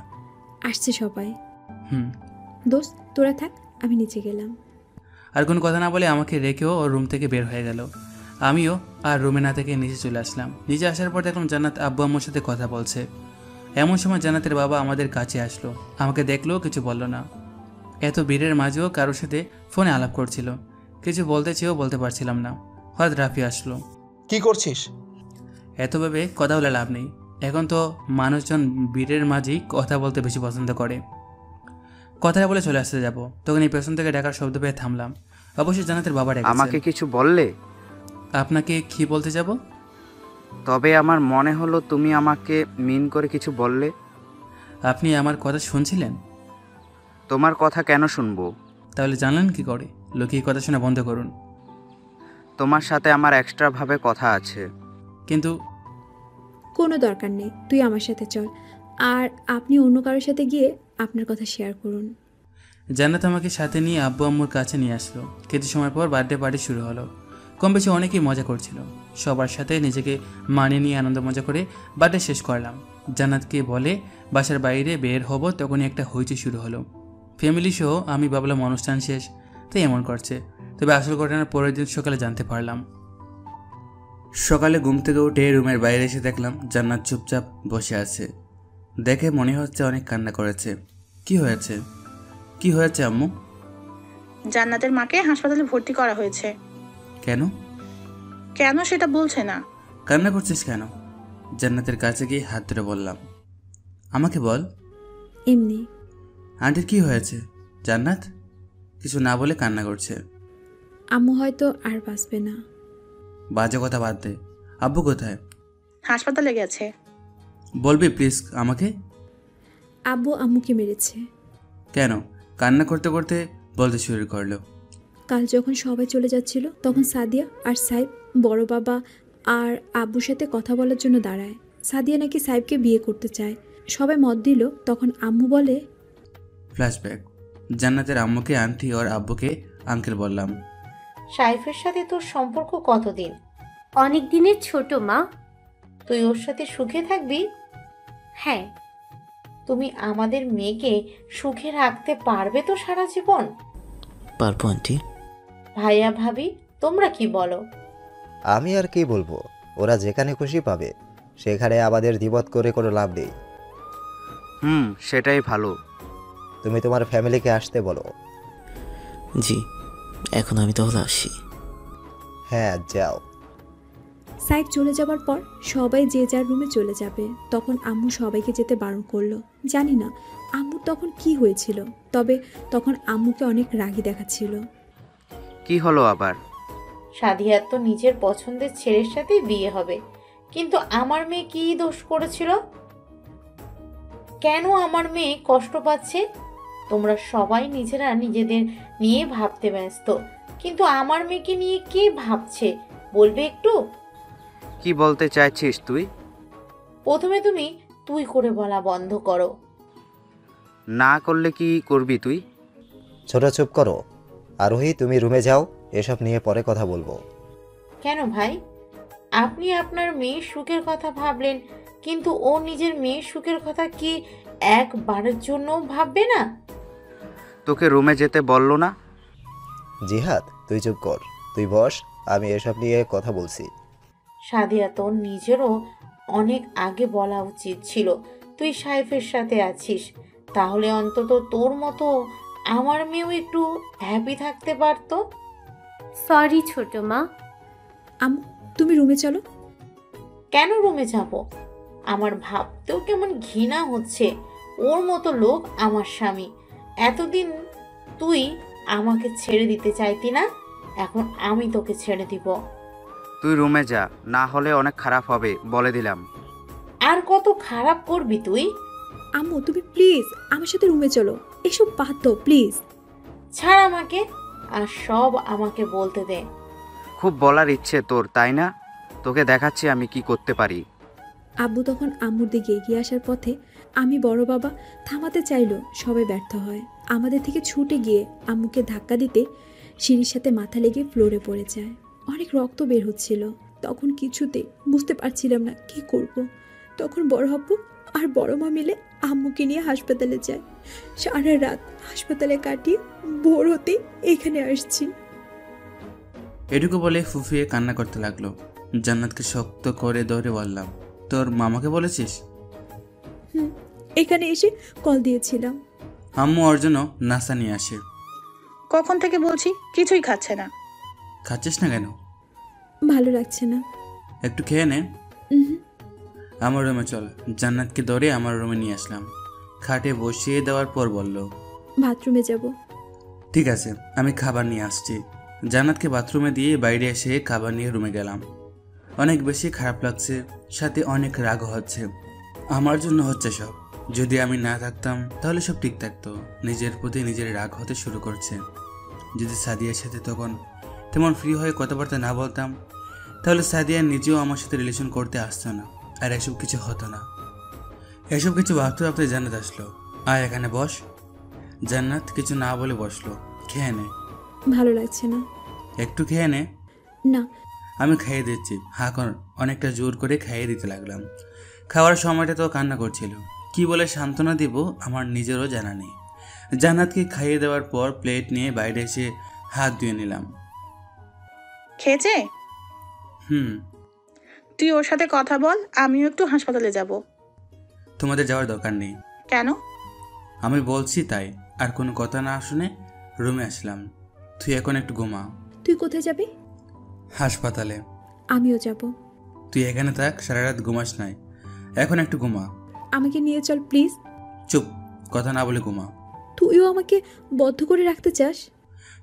আসছে সবাই। দোস্ত তোরা থাক, আমি নিচে গেলাম। আর কোনো কথা না বলে আমাকে রেখেও ওর রুম থেকে বের হয়ে গেল। আমিও আর রুমে না থেকে নিচে চলে আসলাম। নিচে আসার পর দেখলাম জান্নাত আব্বু আম্মুর সাথে কথা বলছে। এমন সময় জান্নাতের বাবা আমাদের কাছে আসলো। আমাকে দেখলেও কিছু বলল না। এত ভিড়ের মাঝেও কারোর সাথে ফোনে আলাপ করছিল। কিছু বলতে চেয়েও বলতে পারছিলাম না। হঠাৎ রাফি আসলো। কি করছিস? এত ভেবে কথা বলে লাভ নেই। এখন তো মানুষজন ভিড়ের মাঝেই কথা বলতে বেশি পছন্দ করে। কথাটা বলে চলে আসতে যাব, তখন এই পেছন থেকে ডাকার শব্দ পেয়ে থামলাম। অবশ্যই জান্নাতের বাবা ডেকেছেন। আমাকে কিছু বললে? আপনাকে কি বলতে যাব? তবে আমার মনে হলো তুমি আমাকে মিন করে কিছু বললে। আপনি আমার কথা শুনছিলেন? তোমার কথা কেন শুনবো? তাহলে জানলেন কি করে? লুকিয়ে কথা শোনা বন্ধ করুন। তোমার সাথে আমার এক্সট্রা ভাবে কথা আছে। কিন্তু কোনো দরকার নেই, তুই আমার সাথে চল। আর আপনি অন্য কারোর সাথে গিয়ে আপনার কথা শেয়ার করুন। জান্নাত আমাকে সাথে নিয়ে আব্বু আম্মুর কাছে নিয়ে আসলো। কিছু সময় পর বার্থডে পার্টি শুরু হলো। কম বেশি অনেকেই মজা করছিল। সবার সাথে নিজেকে মানিয়ে নিয়ে আনন্দ মজা করে বার্থডে শেষ করলাম। জান্নাতকে বলে বাসার বাইরে বের হব, তখনই একটা হইচই শুরু হলো। ফ্যামিলি সহ আমি ভাবলাম অনুষ্ঠান শেষ, তাই এমন করছে। তবে আসল ঘটনার পরের দিন সকালে জানতে পারলাম। সকালে ঘুম থেকে উঠে রুমের বাইরে এসে দেখলাম জান্নাত চুপচাপ বসে আছে। দেখে মনে হচ্ছে অনেক কান্না করেছে। কি হয়েছে? কি হয়েছে আম্মু? জান্নাতের মাকে হাসপাতালে ভর্তি করা হয়েছে। কেন? কেন সেটা বলছে না। কান্না করছিস কেন? জান্নাতের কাছে গিয়ে হাত ধরে বললাম। আমাকে বল। এমনি। আন্টির কি হয়েছে? জান্নাত কিছু না বলে কান্না করছে। আম্মু হয়তো আর বাঁচবে না। বাজে কথা বাদ দে। আব্বু কোথায়? হাসপাতালে গেছে। বলবি প্লিজ আমাকে? আব্বু আম্মুকে মেরেছে। কেন? কান্না করতে করতে বলতে শুরু করলো। কাল যখন সবাই চলে যাচ্ছিল তখন সাদিয়া আর সাইব বড় বাবা আর আব্বুর সাথে কথা বলার জন্য দাঁড়ায়। সাদিয়া নাকি সাইবকে বিয়ে করতে চায়। সবাই মত দিল। তখন আম্মু বলে, ফ্ল্যাশব্যাক। জান্নাতের আম্মুকে আন্টি আর আব্বুকে আঙ্কেল বললাম। সাইফের সাথে তোর সম্পর্ক কতদিন? অনেক দিনের ছোট মা। তুই ওর সাথে সুখে থাকবি? হ্যাঁ। তুমি আমাদের মেয়েকে সুখে রাখতে পারবে তো সারা জীবন? পারবো আন্টি। ভাইয়া ভাবি তোমরা কি বলো? আমি আর কি বলবো, ওরা যেখানে খুশি পাবে, সেখানে আমাদের দ্বিমত করে কোনো লাভ নেই। সেটাই ভালো। তুমি তোমার ফ্যামিলিকে আসতে বলো। জি, এখন আমি তাহলে আসি। হ্যাঁ যাও। সাইব চলে যাবার পর সবাই যে যার রুমে চলে যাবে। তখন আম্মু সবাইকে যেতে বারণ করলো। জানি না আম্মুর তখন কি হয়েছিল, তবে তখন আম্মুকে অনেক রাগী দেখাচ্ছিল। কি হলো আবার? সাদিয়ার তো নিজের পছন্দের ছেলের সাথেই বিয়ে হবে, কিন্তু আমার মেয়ে কি দোষ করেছিল? কেন আমার মেয়ে কষ্ট পাচ্ছে? তোমরা সবাই নিজেরা নিজেদের নিয়ে ভাবতে ব্যস্ত, কিন্তু আমার মেয়েকে নিয়ে কে ভাবছে বলবে একটু? কি বলতে চাইছিস তুই? প্রথমে তুমি তুই করে বলা বন্ধ করো। না করলে কি করবি তুই? ছোট চুপ করো। আরোহী তুমি রুমে যাও, এসব নিয়ে পরে কথা বলবো। কেন ভাই? আপনি আপনার মেয়ের সুখের কথা ভাবলেন, কিন্তু ও নিজের মেয়ের সুখের কথা কি একবারের জন্য ভাববে না? তোকে রুমে যেতে বললো না? জিহাদ তুই চুপ কর, তুই বস, আমি এসব নিয়ে কথা বলছি। সাদিয়া, তোর নিজেরও অনেক আগে বলা উচিত ছিল তুই সাইফের সাথে আছিস, তাহলে অন্তত তোর মতো আমার মেয়েও একটু হ্যাপি থাকতে পারতো। সরি ছোট মা। আম্মু তুমি রুমে চলো। কেন রুমে যাব? আমার ভাবতেও কেমন ঘৃণা হচ্ছে, ওর মতো লোক আমার স্বামী। এতদিন তুই আমাকে ছেড়ে দিতে চাইতি না, এখন আমি তোকে ছেড়ে দিব। তুই রুমে যা, না হলে অনেক খারাপ হবে, বলে দিলাম। আর কত খারাপ করবি তুই? আম্মু তুমি প্লিজ আমার সাথে রুমে চলো, এসব বাদ দাও প্লিজ। ছাড় আমাকে, আর সব আমাকে বলতে দে। খুব বলার ইচ্ছে তোর, তাই না? তোকে দেখাচ্ছি আমি কি করতে পারি। আব্বু তখন আম্মুর দিকে এগিয়ে আসার পথে আমি বড় বাবা থামাতে চাইলো, সবাই ব্যর্থ হয়। আমাদের থেকে ছুটে গিয়ে আম্মুকে ধাক্কা দিতে সিঁড়ির সাথে মাথা লেগে ফ্লোরে পড়ে যায়। অনেক রক্ত বের হচ্ছিল, তখন কিছুতে বুঝতে পারছিলাম না কি করব। তখন বড় আব্বু আর বড় মা মিলে আম্মুকে নিয়ে হাসপাতালে যায়। সারা রাত হাসপাতালে কাটিয়ে ভোর হতে এখানে আসছি। এটুকু বলে ফুফিয়ে কান্না করতে লাগলো। জান্নাতকে শক্ত করে ধরে বললাম, তোর মামাকে বলেছিস? এখানে এসে কল দিয়েছিলাম। আম্মু ওর জন্য নাস্তা নিয়ে আসে। কখন থেকে বলছি কিছুই খাচ্ছে না। খাচ্ছিস না কেন? ভালো লাগছে না। একটু খেয়ে নে। আমার রুমে চল। জান্নাতকে ধরে আমার রুমে নিয়ে আসলাম। খাটে বসিয়ে দেওয়ার পর বলল, বাথরুমে যাব। ঠিক আছে, আমি খাবার নিয়ে আসছি। জান্নাতকে বাথরুমে দিয়ে বাইরে এসে খাবার নিয়ে রুমে গেলাম। অনেক বেশি খারাপ লাগছে, সাথে অনেক রাগ হচ্ছে। আমার জন্য হচ্ছে সব। যদি আমি না থাকতাম তাহলে সব ঠিক থাকতো। নিজের প্রতি নিজের রাগ হতে শুরু করছে। যদি সাদিয়ার সাথে তখন তেমন ফ্রি হয়ে কথাবার্তা না বলতাম, তাহলে সাদিয়া নিজেও আমার সাথে রিলেশন করতে আসতো না, আর এসব কিছু হতো না। এসব কিছু ভাবতে ভাবতে জান্নাত আসলো। আয় এখানে বস। জান্নাত কিছু না বলে বসলো। খেয়ে নে। ভালো লাগছে না। একটু খেয়ে নে। না। আমি খাইয়ে দিচ্ছি, হ্যাঁ কর। অনেকটা জোর করে খাইয়ে দিতে লাগলাম। খাওয়ার সময়টা তো কান্না করছিল। কি বলে সান্ত্বনা দিব আমার নিজেরও জানা নেই। জান্নাতকে খাইয়ে দেওয়ার পর প্লেট নিয়ে বাইরে এসে হাত ধুয়ে নিলাম। খেয়েছে? তুই ওর সাথে কথা বল, আমিও একটু হাসপাতালে যাব। তোমাদের যাওয়ার দরকার নেই। কেন? আমি বলছি তাই। আর কোনো কথা না শুনে রুমে আসলাম। তুই এখন একটু ঘুমা। তুই কোথায় যাবি? হাসপাতালে। আমিও যাব। তুই এখানে থাক, সারা রাত ঘুমাস নাই। এখন একটু ঘুমা। আমাকে নিয়ে চল প্লিজ। চুপ, কথা না বলে ঘুমা। তুইও আমাকে বদ্ধ করে রাখতে চাস?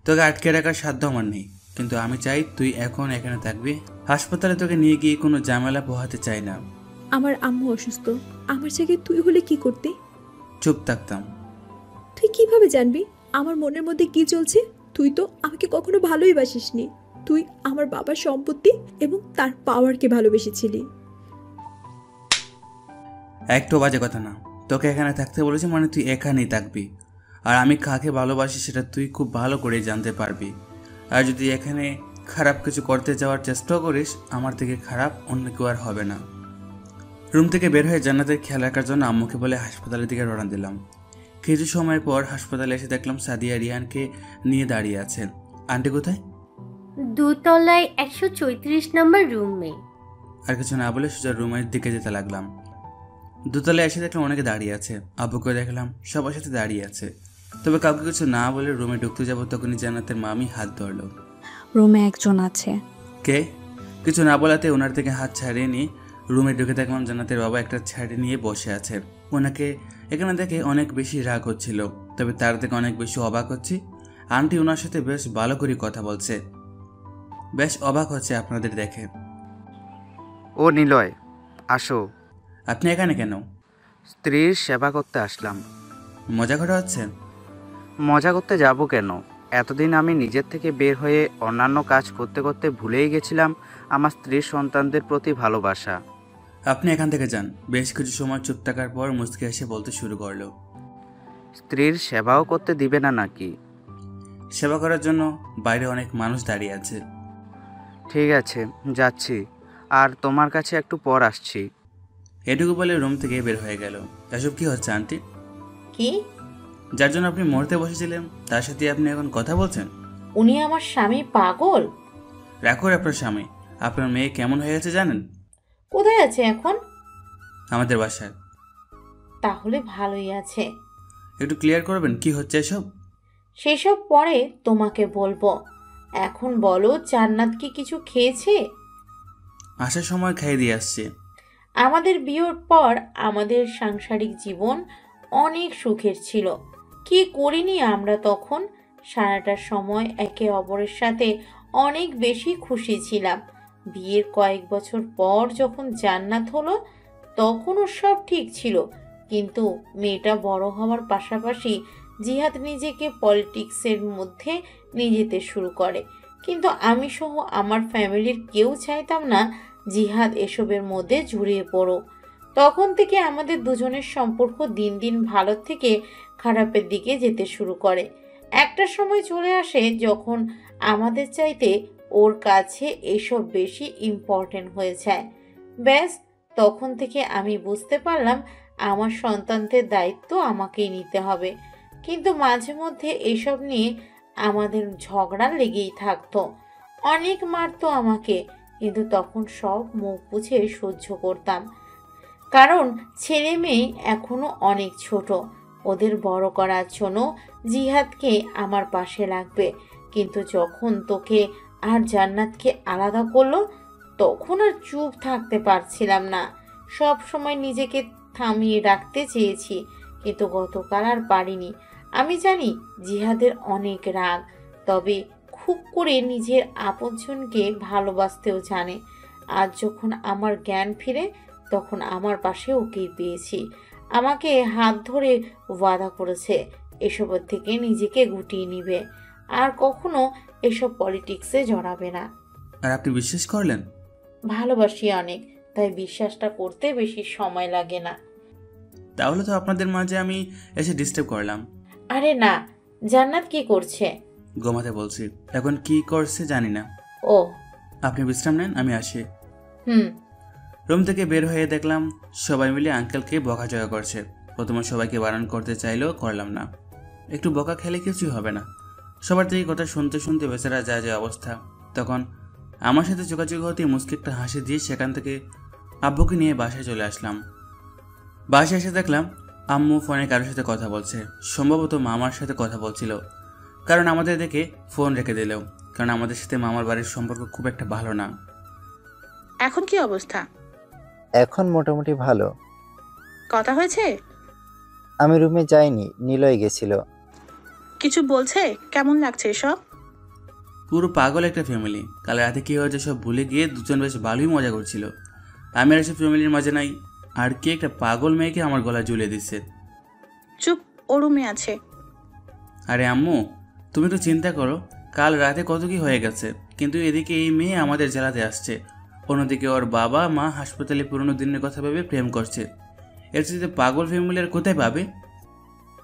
তোকে আটকে রাখার সাধ্য আমার নেই, কিন্তু আমি চাই তুই এখন এখানে থাকবি। হাসপাতালে তোকে নিয়ে গিয়ে কোনো ঝামেলা পোহাতে চাই না। আমার আম্মু অসুস্থ, আমার জায়গায় তুই হলে কি করতে? চুপ থাকতাম। তুই কিভাবে জানবি আমার মনের মধ্যে কি চলছে? তুই তো আমাকে কখনো ভালোই বাসিসনি। তুই আমার বাবার সম্পত্তি এবং তার পাওয়ারকে ভালোবেসেছিলি। একটু বাজে কথা না। তোকে এখানে থাকতে বলেছি মানে তুই এখানেই থাকবি। আর আমি কাকে ভালোবাসি সেটা তুই খুব ভালো করে জানতে পারবি। আর যদি এখানে খারাপ কিছু করতে যাওয়ার চেষ্টা করিস, আমার থেকে খারাপ অন্য কেউ আর হবে না। রুম থেকে বের হয়ে জান্নাতের খেয়াল রাখার জন্য আম্মুকে বলে হাসপাতালের দিকে রওনা দিলাম। কিছু সময় পর হাসপাতালে এসে দেখলাম সাদিয়া রিয়ানকে নিয়ে দাঁড়িয়ে আছে। আন্টি কোথায়? দোতলায় 134 নম্বর রুমে। আর কিছু না বলে সোজা রুমের দিকে যেতে লাগলাম। দোতলায় এসে দেখলাম অনেকে দাঁড়িয়ে আছে। আব্বুকে দেখলাম সবার সাথে দাঁড়িয়ে আছে। তবে কাউকে কিছু না বলে রুমে ঢুকতে যাবো, তখনই জান্নাতের মামি হাত ধরলো। রুমে একজন আছে। কে? কিছু না বলাতে ওনার থেকে হাত ছাড়িয়ে নিয়ে রুমে ঢুকে দেখলাম জান্নাতের বাবা একটা ছাড়ি নিয়ে বসে আছে। ওনাকে এখানে দেখে অনেক বেশি রাগ হচ্ছিল, তবে তার থেকে অনেক বেশি অবাক হচ্ছি। আন্টি ওনার সাথে বেশ ভালো করে কথা বলছে। বেশ অবাক হচ্ছে আপনাদের দেখে। ও নিলয়, আসো। আপনি এখানে কেন? স্ত্রীর সেবা করতে আসলাম। মজা করা হচ্ছে? মজা করতে যাব কেন? এতদিন আমি নিজের থেকে বের হয়ে অন্যান্য কাজ করতে করতে ভুলেই গেছিলাম আমার স্ত্রীর সন্তানদের প্রতি ভালোবাসা। আপনি এখান থেকে যান। বেশ কিছু সময় চুপ থাকার পর মুচকে এসে বলতে শুরু করলো, স্ত্রীর সেবাও করতে দিবে না নাকি? সেবা করার জন্য বাইরে অনেক মানুষ দাঁড়িয়ে আছে। ঠিক আছে, যাচ্ছি। আর তোমার কাছে একটু পর আসছি। এটুকু বলে রুম থেকে বের হয়ে গেল। এসব কি হচ্ছে আন্টি? কি? যার জন্য আপনি মরতে বসেছিলেন তার সাথে আপনি এখন কথা বলছেন? উনি আমার স্বামী পাগল? রাখো আপনার স্বামী। আপনার মেয়ে কেমন হয়ে গেছে জানেন? কোথায় আছে এখন? আমাদের বাসায়। তাহলে ভালোই আছে। একটু ক্লিয়ার করবেন কি হচ্ছে এসব? সেসব পরে তোমাকে বলবো। এখন বলো, জান্নাত কি কিছু খেয়েছে? আসার সময় খাইয়ে দিয়ে আসছে। আমাদের বিয়ের পর আমাদের সাংসারিক জীবন অনেক সুখের ছিল। কি করিনি আমরা তখন? সারাটা সময় একে অপরের সাথে অনেক বেশি খুশি ছিলাম। বিয়ের কয়েক বছর পর যখন জান্নাত হলো তখনও সব ঠিক ছিল, কিন্তু মেয়েটা বড় হওয়ার পাশাপাশি জিহাদ নিজেকে পলিটিক্সের মধ্যে নিয়ে যেতে শুরু করে। কিন্তু আমি সহ আমার ফ্যামিলির কেউ চাইতাম না জিহাদ এসবের মধ্যে জড়িয়ে পড়ো। তখন থেকে আমাদের দুজনের সম্পর্ক দিন দিন ভালো থেকে খারাপের দিকে যেতে শুরু করে। একটা সময় চলে আসে যখন আমাদের চাইতে ওর কাছে এসব বেশি ইম্পর্টেন্ট হয়ে যায়। ব্যাস, তখন থেকে আমি বুঝতে পারলাম আমার সন্তানদের দায়িত্ব আমাকেই নিতে হবে। কিন্তু মাঝে মধ্যে এসব নিয়ে আমাদের ঝগড়া লেগেই থাকতো। অনেক মারতো আমাকে, কিন্তু তখন সব মুখ বুঝে সহ্য করতাম, কারণ ছেলে মেয়ে এখনো অনেক ছোট। ওদের বড় করার জন্য জিহাদকে আমার পাশে লাগবে। কিন্তু যখন তোকে আর জান্নাতকে আলাদা করলো তখন আর চুপ থাকতে পারছিলাম না। সব সময় নিজেকে থামিয়ে রাখতে চেয়েছি, কিন্তু গতকাল আর পারিনি। আমি জানি জিহাদের অনেক রাগ, তবে খুব করে নিজের আপনজনকে ভালোবাসতেও জানে। আজ যখন আমার জ্ঞান ফিরে তখন আমার পাশে ওকেই পেয়েছি। আমাকে হাত ধরে ওয়াদা করেছে এসবের থেকে নিজেকে গুটিয়ে নিবে, আর কখনো এসব পলিটিক্সে জড়াবে না। আর আপনি বিশ্বাস করলেন? ভালোবাসি অনেক, তাই বিশ্বাসটা করতে বেশি সময় লাগে না। তাহলে তো আপনাদের মাঝে আমি এসে ডিস্টার্ব করলাম। আরে না, জান্নাত কি করছে? ঘুমাতে বলছি, এখন কি করছে জানি না। ও, আপনি বিশ্রাম নেন, আমি আসি। হুম। রুম থেকে বের হয়ে দেখলাম সবাই মিলে আঙ্কেলকে বকাঝকা করছে। প্রথমে সবাইকে বারণ করতে চাইলেও করলাম না। একটু বকা খেলে কিছুই হবে না। সবার থেকে কথা শুনতে শুনতে বেচারা যা যে অবস্থা। তখন আমার সাথে যোগাযোগ হতে মুস্কি একটা হাসি দিয়ে সেখান থেকে আব্বুকে নিয়ে বাসায় চলে আসলাম। বাসায় এসে দেখলাম আম্মু ফোনে কারোর সাথে কথা বলছে, সম্ভবত মামার সাথে কথা বলছিল। কারণ আমাদের দেখে ফোন রেখে দিল, কারণ আমাদের সাথে মামার বাড়ির সম্পর্ক খুব একটা ভালো না। এখন কি অবস্থা? এখন মোটামুটি ভালো। কথা হয়েছে? আমি রুমে যাইনি, নিলয় গেছিল। কিছু বলছে? কেমন লাগছে এসব? পুরো পাগল একটা ফ্যামিলি। কাল রাতে কি হয়েছে সব ভুলে গিয়ে দুজন বেশ ভালোই মজা করছিল। আমি আর এসব ফ্যামিলির মাঝে নাই, আর কে একটা পাগল মেয়েকে আমার গলায় ঝুলিয়ে দিচ্ছে। চুপ, ও রুমে আছে। আরে আম্মু, তুমি একটু চিন্তা করো, কাল রাতে কত কি হয়ে গেছে। কিন্তু এদিকে এই মেয়ে আমাদের জেলাতে আসছে, অন্যদিকে ওর বাবা মা হাসপাতালে পুরনো দিনের কথা ভেবে প্রেম করছে। এর যদি পাগল ফ্যামিলি আর কোথায় পাবে?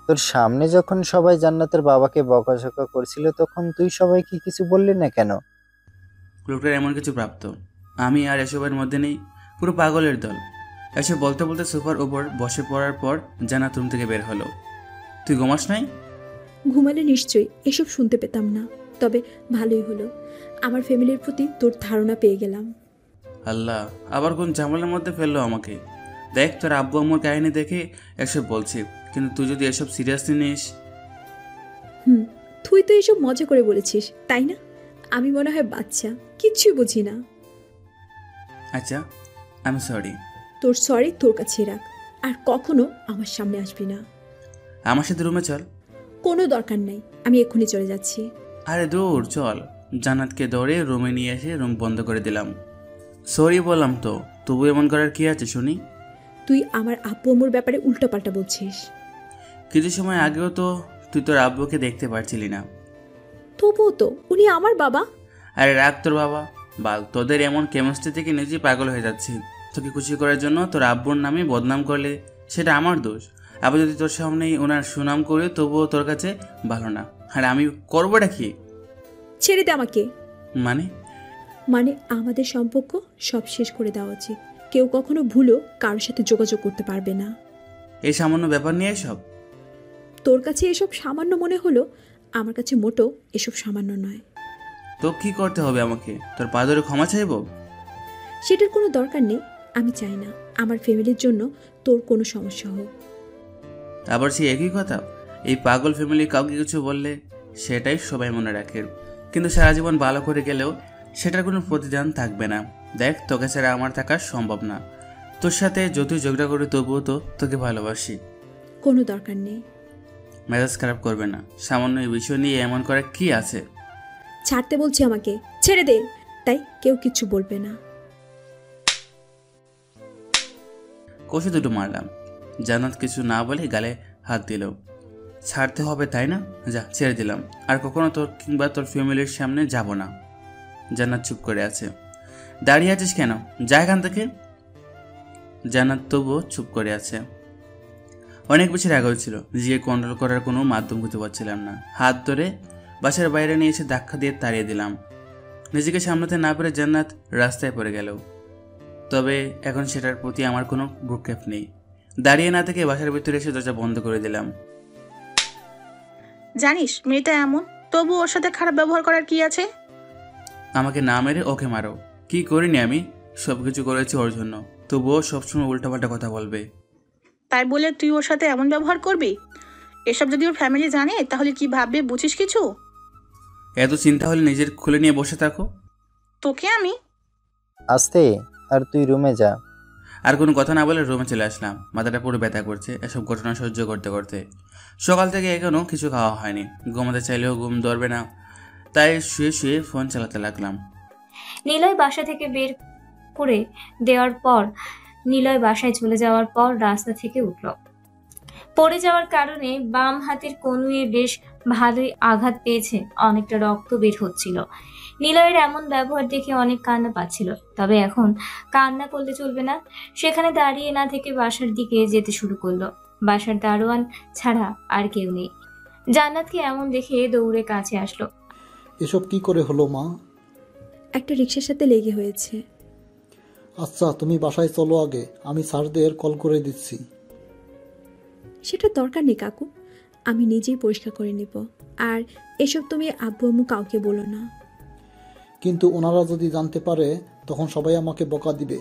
তোর সামনে যখন সবাই জান্নাতের বাবাকে বকাঝকা করছিল তখন তুই সবাইকে কিছু বললি না কেন? লোকটার এমন কিছু প্রাপ্ত, আমি আর এসবের মধ্যে নেই। পুরো পাগলের দল। এসে বলতে বলতে সোফার ওপর বসে পড়ার পর জান্নাত রুম থেকে বের হলো। তুই ঘুমাস নাই? ঘুমালে নিশ্চয়ই এসব শুনতে পেতাম না, তবে ভালোই হলো। আমার ফ্যামিলির প্রতি তোর ধারণা পেয়ে গেলাম। আল্লাহ, আবার কোন ঝামেলার মধ্যে ফেললো আমাকে। দেখ, তোর আব্বু আম্মুর কাহিনী দেখে এসব বলছি, কিন্তু তুই যদি এসব সিরিয়াসলি নিস। তুই তো এসব মজা করে বলেছিস, তাই না? আমি মনে হয় বাচ্চা, কিচ্ছুই বুঝি না। আচ্ছা, আমি সরি। তোর সরি তোর কাছে রাখ, আর কখনো আমার সামনে আসবি না। আমার সাথে রুমে চল। কোনো দরকার নাই, আমি এক্ষুনি চলে যাচ্ছি। আরে দূর চল। জান্নাতকে দৌড়ে রুমে নিয়ে এসে রুম বন্ধ করে দিলাম। সরি বললাম তো, তবু এমন করার কি আছে শুনি? তুই আমার আব্বু আম্মুর ব্যাপারে উল্টোপাল্টা বলছিস। কিছু সময় আগেও তো তুই তোর আব্বুকে দেখতে পারছিলি না। তবুও তো উনি আমার বাবা। আরে রাগ তোর বাবা বাল, তোদের এমন কেমিস্ট্রি থেকে নিজেই পাগল হয়ে যাচ্ছি। তোকে খুশি করার জন্য তোর আব্বুর নামে বদনাম করলে সেটা আমার দোষ। আবার যদি তোর সামনেই ওনার সুনাম করে তবুও তোর কাছে ভালো না, আর আমি করবোটা কি? ছেড়ে দে আমাকে। মানে আমাদের সম্পর্ক সব শেষ করে দেওয়া উচিত। কেউ কখনো ভুলও কারোর সাথে যোগাযোগ করতে পারবে না। এই সামান্য ব্যাপার নিয়ে সব তোর কাছে এসব সামান্য মনে হলো, আমার কাছে মোটো এসব সামান্য নয়। তো কি করতে হবে আমাকে? তোর পা ধরে ক্ষমা চাইবো? সেটার কোনো দরকার নেই। আমি চাই না আমার ফ্যামিলির জন্য তোর কোনো সমস্যা হোক। আবার সেই একই কথা, এই পাগল ফ্যামিলি কাউকে কিছু বললে সেটাই সবাই মনে রাখে, কিন্তু সারা জীবন ভালো করে গেলেও সেটার কোনো প্রতিদান থাকবে না। দেখ, তোকে ছাড়া আমার থাকা সম্ভব না। তোর সাথে যতই ঝগড়া করি তবুও তো তোকে ভালোবাসি। কোনো দরকার নেই। মেজাজ খারাপ করবে না। সামান্য এই বিষয় নিয়ে এমন করে কি আছে? ছাড়তে বলছি আমাকে, ছেড়ে দে। তাই কেউ কিচ্ছু বলবে না। কষে দুটো মারলাম। জান্নাত কিছু না বলে গালে হাত দিল। ছাড়তে হবে তাই না? যা, ছেড়ে দিলাম। আর কখনো তোর কিংবা তোর ফ্যামিলির সামনে যাব না। জান্নাত চুপ করে আছে। দাঁড়িয়ে আছিস কেন? যা এখান থেকে। জান্নাত তবুও চুপ করে আছে। অনেক বেশি রাগ হয়েছিল। নিজেকে কন্ট্রোল করার কোনো মাধ্যম খুঁজে পাচ্ছিলাম না। হাত ধরে বাসার বাইরে নিয়ে এসে ধাক্কা দিয়ে তাড়িয়ে দিলাম। নিজেকে সামলাতে না পেরে জান্নাত রাস্তায় পড়ে গেল। তবে এখন সেটার প্রতি আমার কোনো ভ্রুক্ষেপ নেই। দাঁড়িয়ে না থেকে বাসার ভিতরে এসে দরজা বন্ধ করে দিলাম। জানিস মেয়েটা এমন, তবু ওর সাথে খারাপ ব্যবহার করার কি আছে? আমাকে না মেরে ওকে মারো। কি করিনি আমি? সবকিছু করেছি ওর জন্য, তবুও সবসময় উল্টাপাল্টা কথা বলবে। তাই বলে তুই ওর সাথে এমন ব্যবহার করবি? এসব যদি ওর ফ্যামিলি জানে তাহলে কি ভাববে বুঝিস কিছু? এত চিন্তা হলে নিজের খুলে নিয়ে বসে থাকো। তোকে আমি আস্তে, আর তুই রুমে যা। আর কোনো কথা না বলে রুমে চলে আসলাম। মাথাটা পুরো ব্যথা করছে এসব ঘটনা সহ্য করতে করতে। সকাল থেকে এখনও কিছু খাওয়া হয়নি। ঘুমাতে চাইলেও ঘুম ধরবে না, তাই শুয়ে শুয়ে ফোন চালাতে লাগলাম। নিলয় বাসা থেকে বের করে দেওয়ার পর নিলয় বাসায় চলে যাওয়ার পর রাস্তা থেকে উঠল। পড়ে যাওয়ার কারণে বাম হাতের কনুয়ে বেশ ভালোই আঘাত পেয়েছে, অনেকটা রক্ত বের হচ্ছিল। নিলয়ের এমন ব্যবহার দেখে অনেক কান্না পাচ্ছিল। তবে এখন কান্না করলে চলবে না। সেখানে দাঁড়িয়ে না থেকে বাসার দিকে যেতে শুরু করলো। বাসার দারোয়ান ছাড়া আর কেউ নেই। জান্নাতকে এমন দেখে দৌড়ে কাছে আসলো। এসব কি করে হলো মা? একটা রিক্সার সাথে লেগে হয়েছে। আচ্ছা তুমি বাসায় চলো, আগে আমি স্যারদের কল করে দিচ্ছি। সেটা দরকার নেই কাকু, আমি নিজেই পরিষ্কার করে নিব। আর এসব তুমি আব্বু আম্মু কাউকে বলো না। কিন্তু ওনারা যদি জানতে পারে তখন সবাই আমাকে বকা দিবে।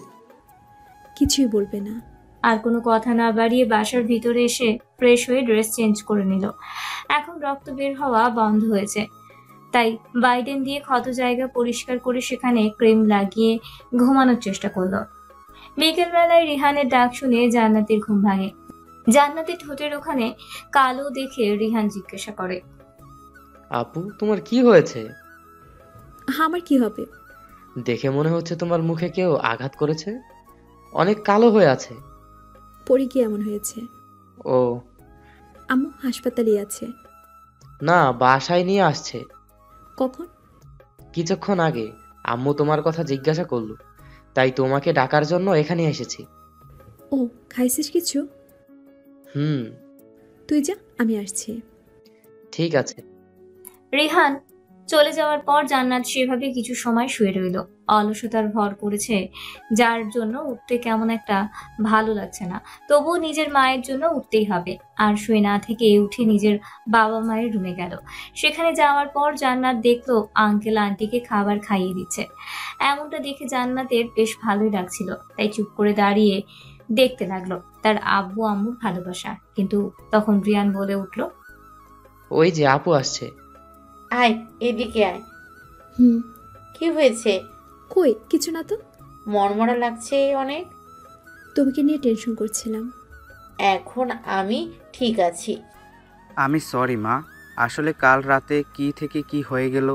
কিছুই বলবে না। আর কোনো কথা না বাড়িয়ে বাসার ভিতরে এসে ফ্রেশ হয়ে ড্রেস চেঞ্জ করে নিল। এখন রক্ত বের হওয়া বন্ধ হয়েছে, তাই বাইডেন দিয়ে ক্ষত জায়গা পরিষ্কার করে সেখানে ক্রিম লাগিয়ে ঘুমানোর চেষ্টা করলো। বিকেলবেলায় রিহানের ডাক শুনে জান্নাতের ঘুম ভাঙে। জান্নাতের ঠোঁটের ওখানে কালো দেখে রিহান জিজ্ঞাসা করে, আপু তোমার কি হয়েছে? আমার কি হবে? দেখে মনে হচ্ছে তোমার মুখে কেউ আঘাত করেছে, অনেক কালো হয়ে আছে। পরে কি এমন হয়েছে? ও আম্মু হাসপাতালে আছে। না, বাসায় নিয়ে আসছে। কখন? কিছুক্ষণ আগে আম্মু তোমার কথা জিজ্ঞাসা করলো, তাই তোমাকে ডাকার জন্য এখানে এসেছি। ও, খাইছিস কিছু? তুই যা, আমি আসছি। ঠিক আছে। রিহান চলে যাওয়ার পর জান্নাত সেভাবে কিছু সময় শুয়ে রইল। অলসতার ভর করেছে, যার জন্য উঠতে কেমন একটা ভালো লাগছে না। তবুও নিজের মায়ের জন্য উঠতেই হবে। আর শুয়ে না থেকে উঠে নিজের বাবা মায়ের রুমে গেল। সেখানে যাওয়ার পর জান্নাত দেখলো আঙ্কেল আন্টিকে খাবার খাইয়ে দিচ্ছে। এমনটা দেখে জান্নাতের বেশ ভালোই লাগছিল, তাই চুপ করে দাঁড়িয়ে দেখতে লাগলো তার আব্বু আম্মুর ভালোবাসা। কিন্তু তখন রিয়ান বলে উঠলো, ওই যে আপু আসছে। আয়, এদিকে আয়। হুম। কি হয়েছে? কই কিছু না তো। মরমরা লাগছে অনেক। তোমাকে নিয়ে টেনশন করছিলাম। এখন আমি ঠিক আছি। আমি সরি মা, আসলে কাল রাতে কি থেকে কি হয়ে গেল।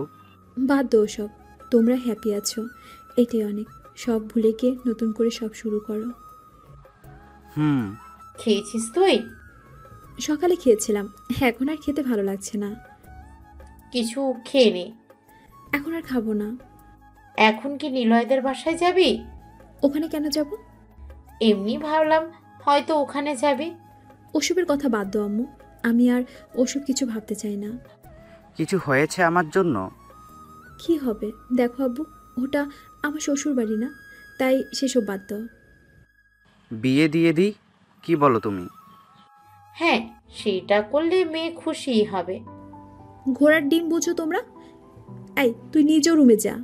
বাদ দাও সব, তোমরা হ্যাপি আছো, এটাই অনেক। সব ভুলে গিয়ে নতুন করে সব শুরু করো। খেয়েছিস তুই? সকালে খেয়েছিলাম, এখন আর খেতে ভালো লাগছে না। কিছু খেয়ে নে। এখন আর খাবো না। এখন কি নিলয়দের বাসায় যাবি? ওখানে কেন যাব? এমনি ভাবলাম হয়তো ওখানে যাবি। ওসবের কথা বাদ দাও আম্মু, আমি আর ওসব কিছু ভাবতে চাই না। কিছু হয়েছে আমার জন্য? কি হবে দেখো আব্বু, ওটা আমার শ্বশুর বাড়ি না, তাই সেসব বাদ দাও। বিয়ে দিয়ে দিই, কি বলো তুমি? হ্যাঁ, সেটা করলে মেয়ে খুশি হবে। ঘোড়ার ডিম বুঝো তোমরা। এই তুই নিজেও রুমে যা।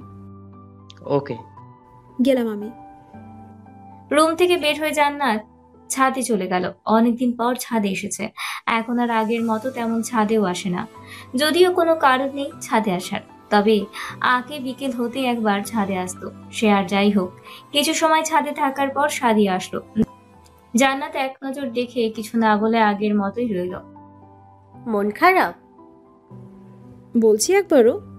ওকে। গেলাম আমি। রুম থেকে বের হয়ে জান্নাত ছাদে চলে গেল। অনেকদিন পর ছাদে এসেছে। এখন আর আগের মতো তেমন ছাদেও আসে না, যদিও কোনো কারণ নেই ছাদে আসার। তবে আগে বিকেল হতে একবার ছাদে আসতো। সে আর যাই হোক, কিছু সময় ছাদে থাকার পর সাদিয়া আসলো। জান্নাত এক নজর দেখে কিছু না বলে আগের মতোই রইল। মন খারাপ? বলছি একবারও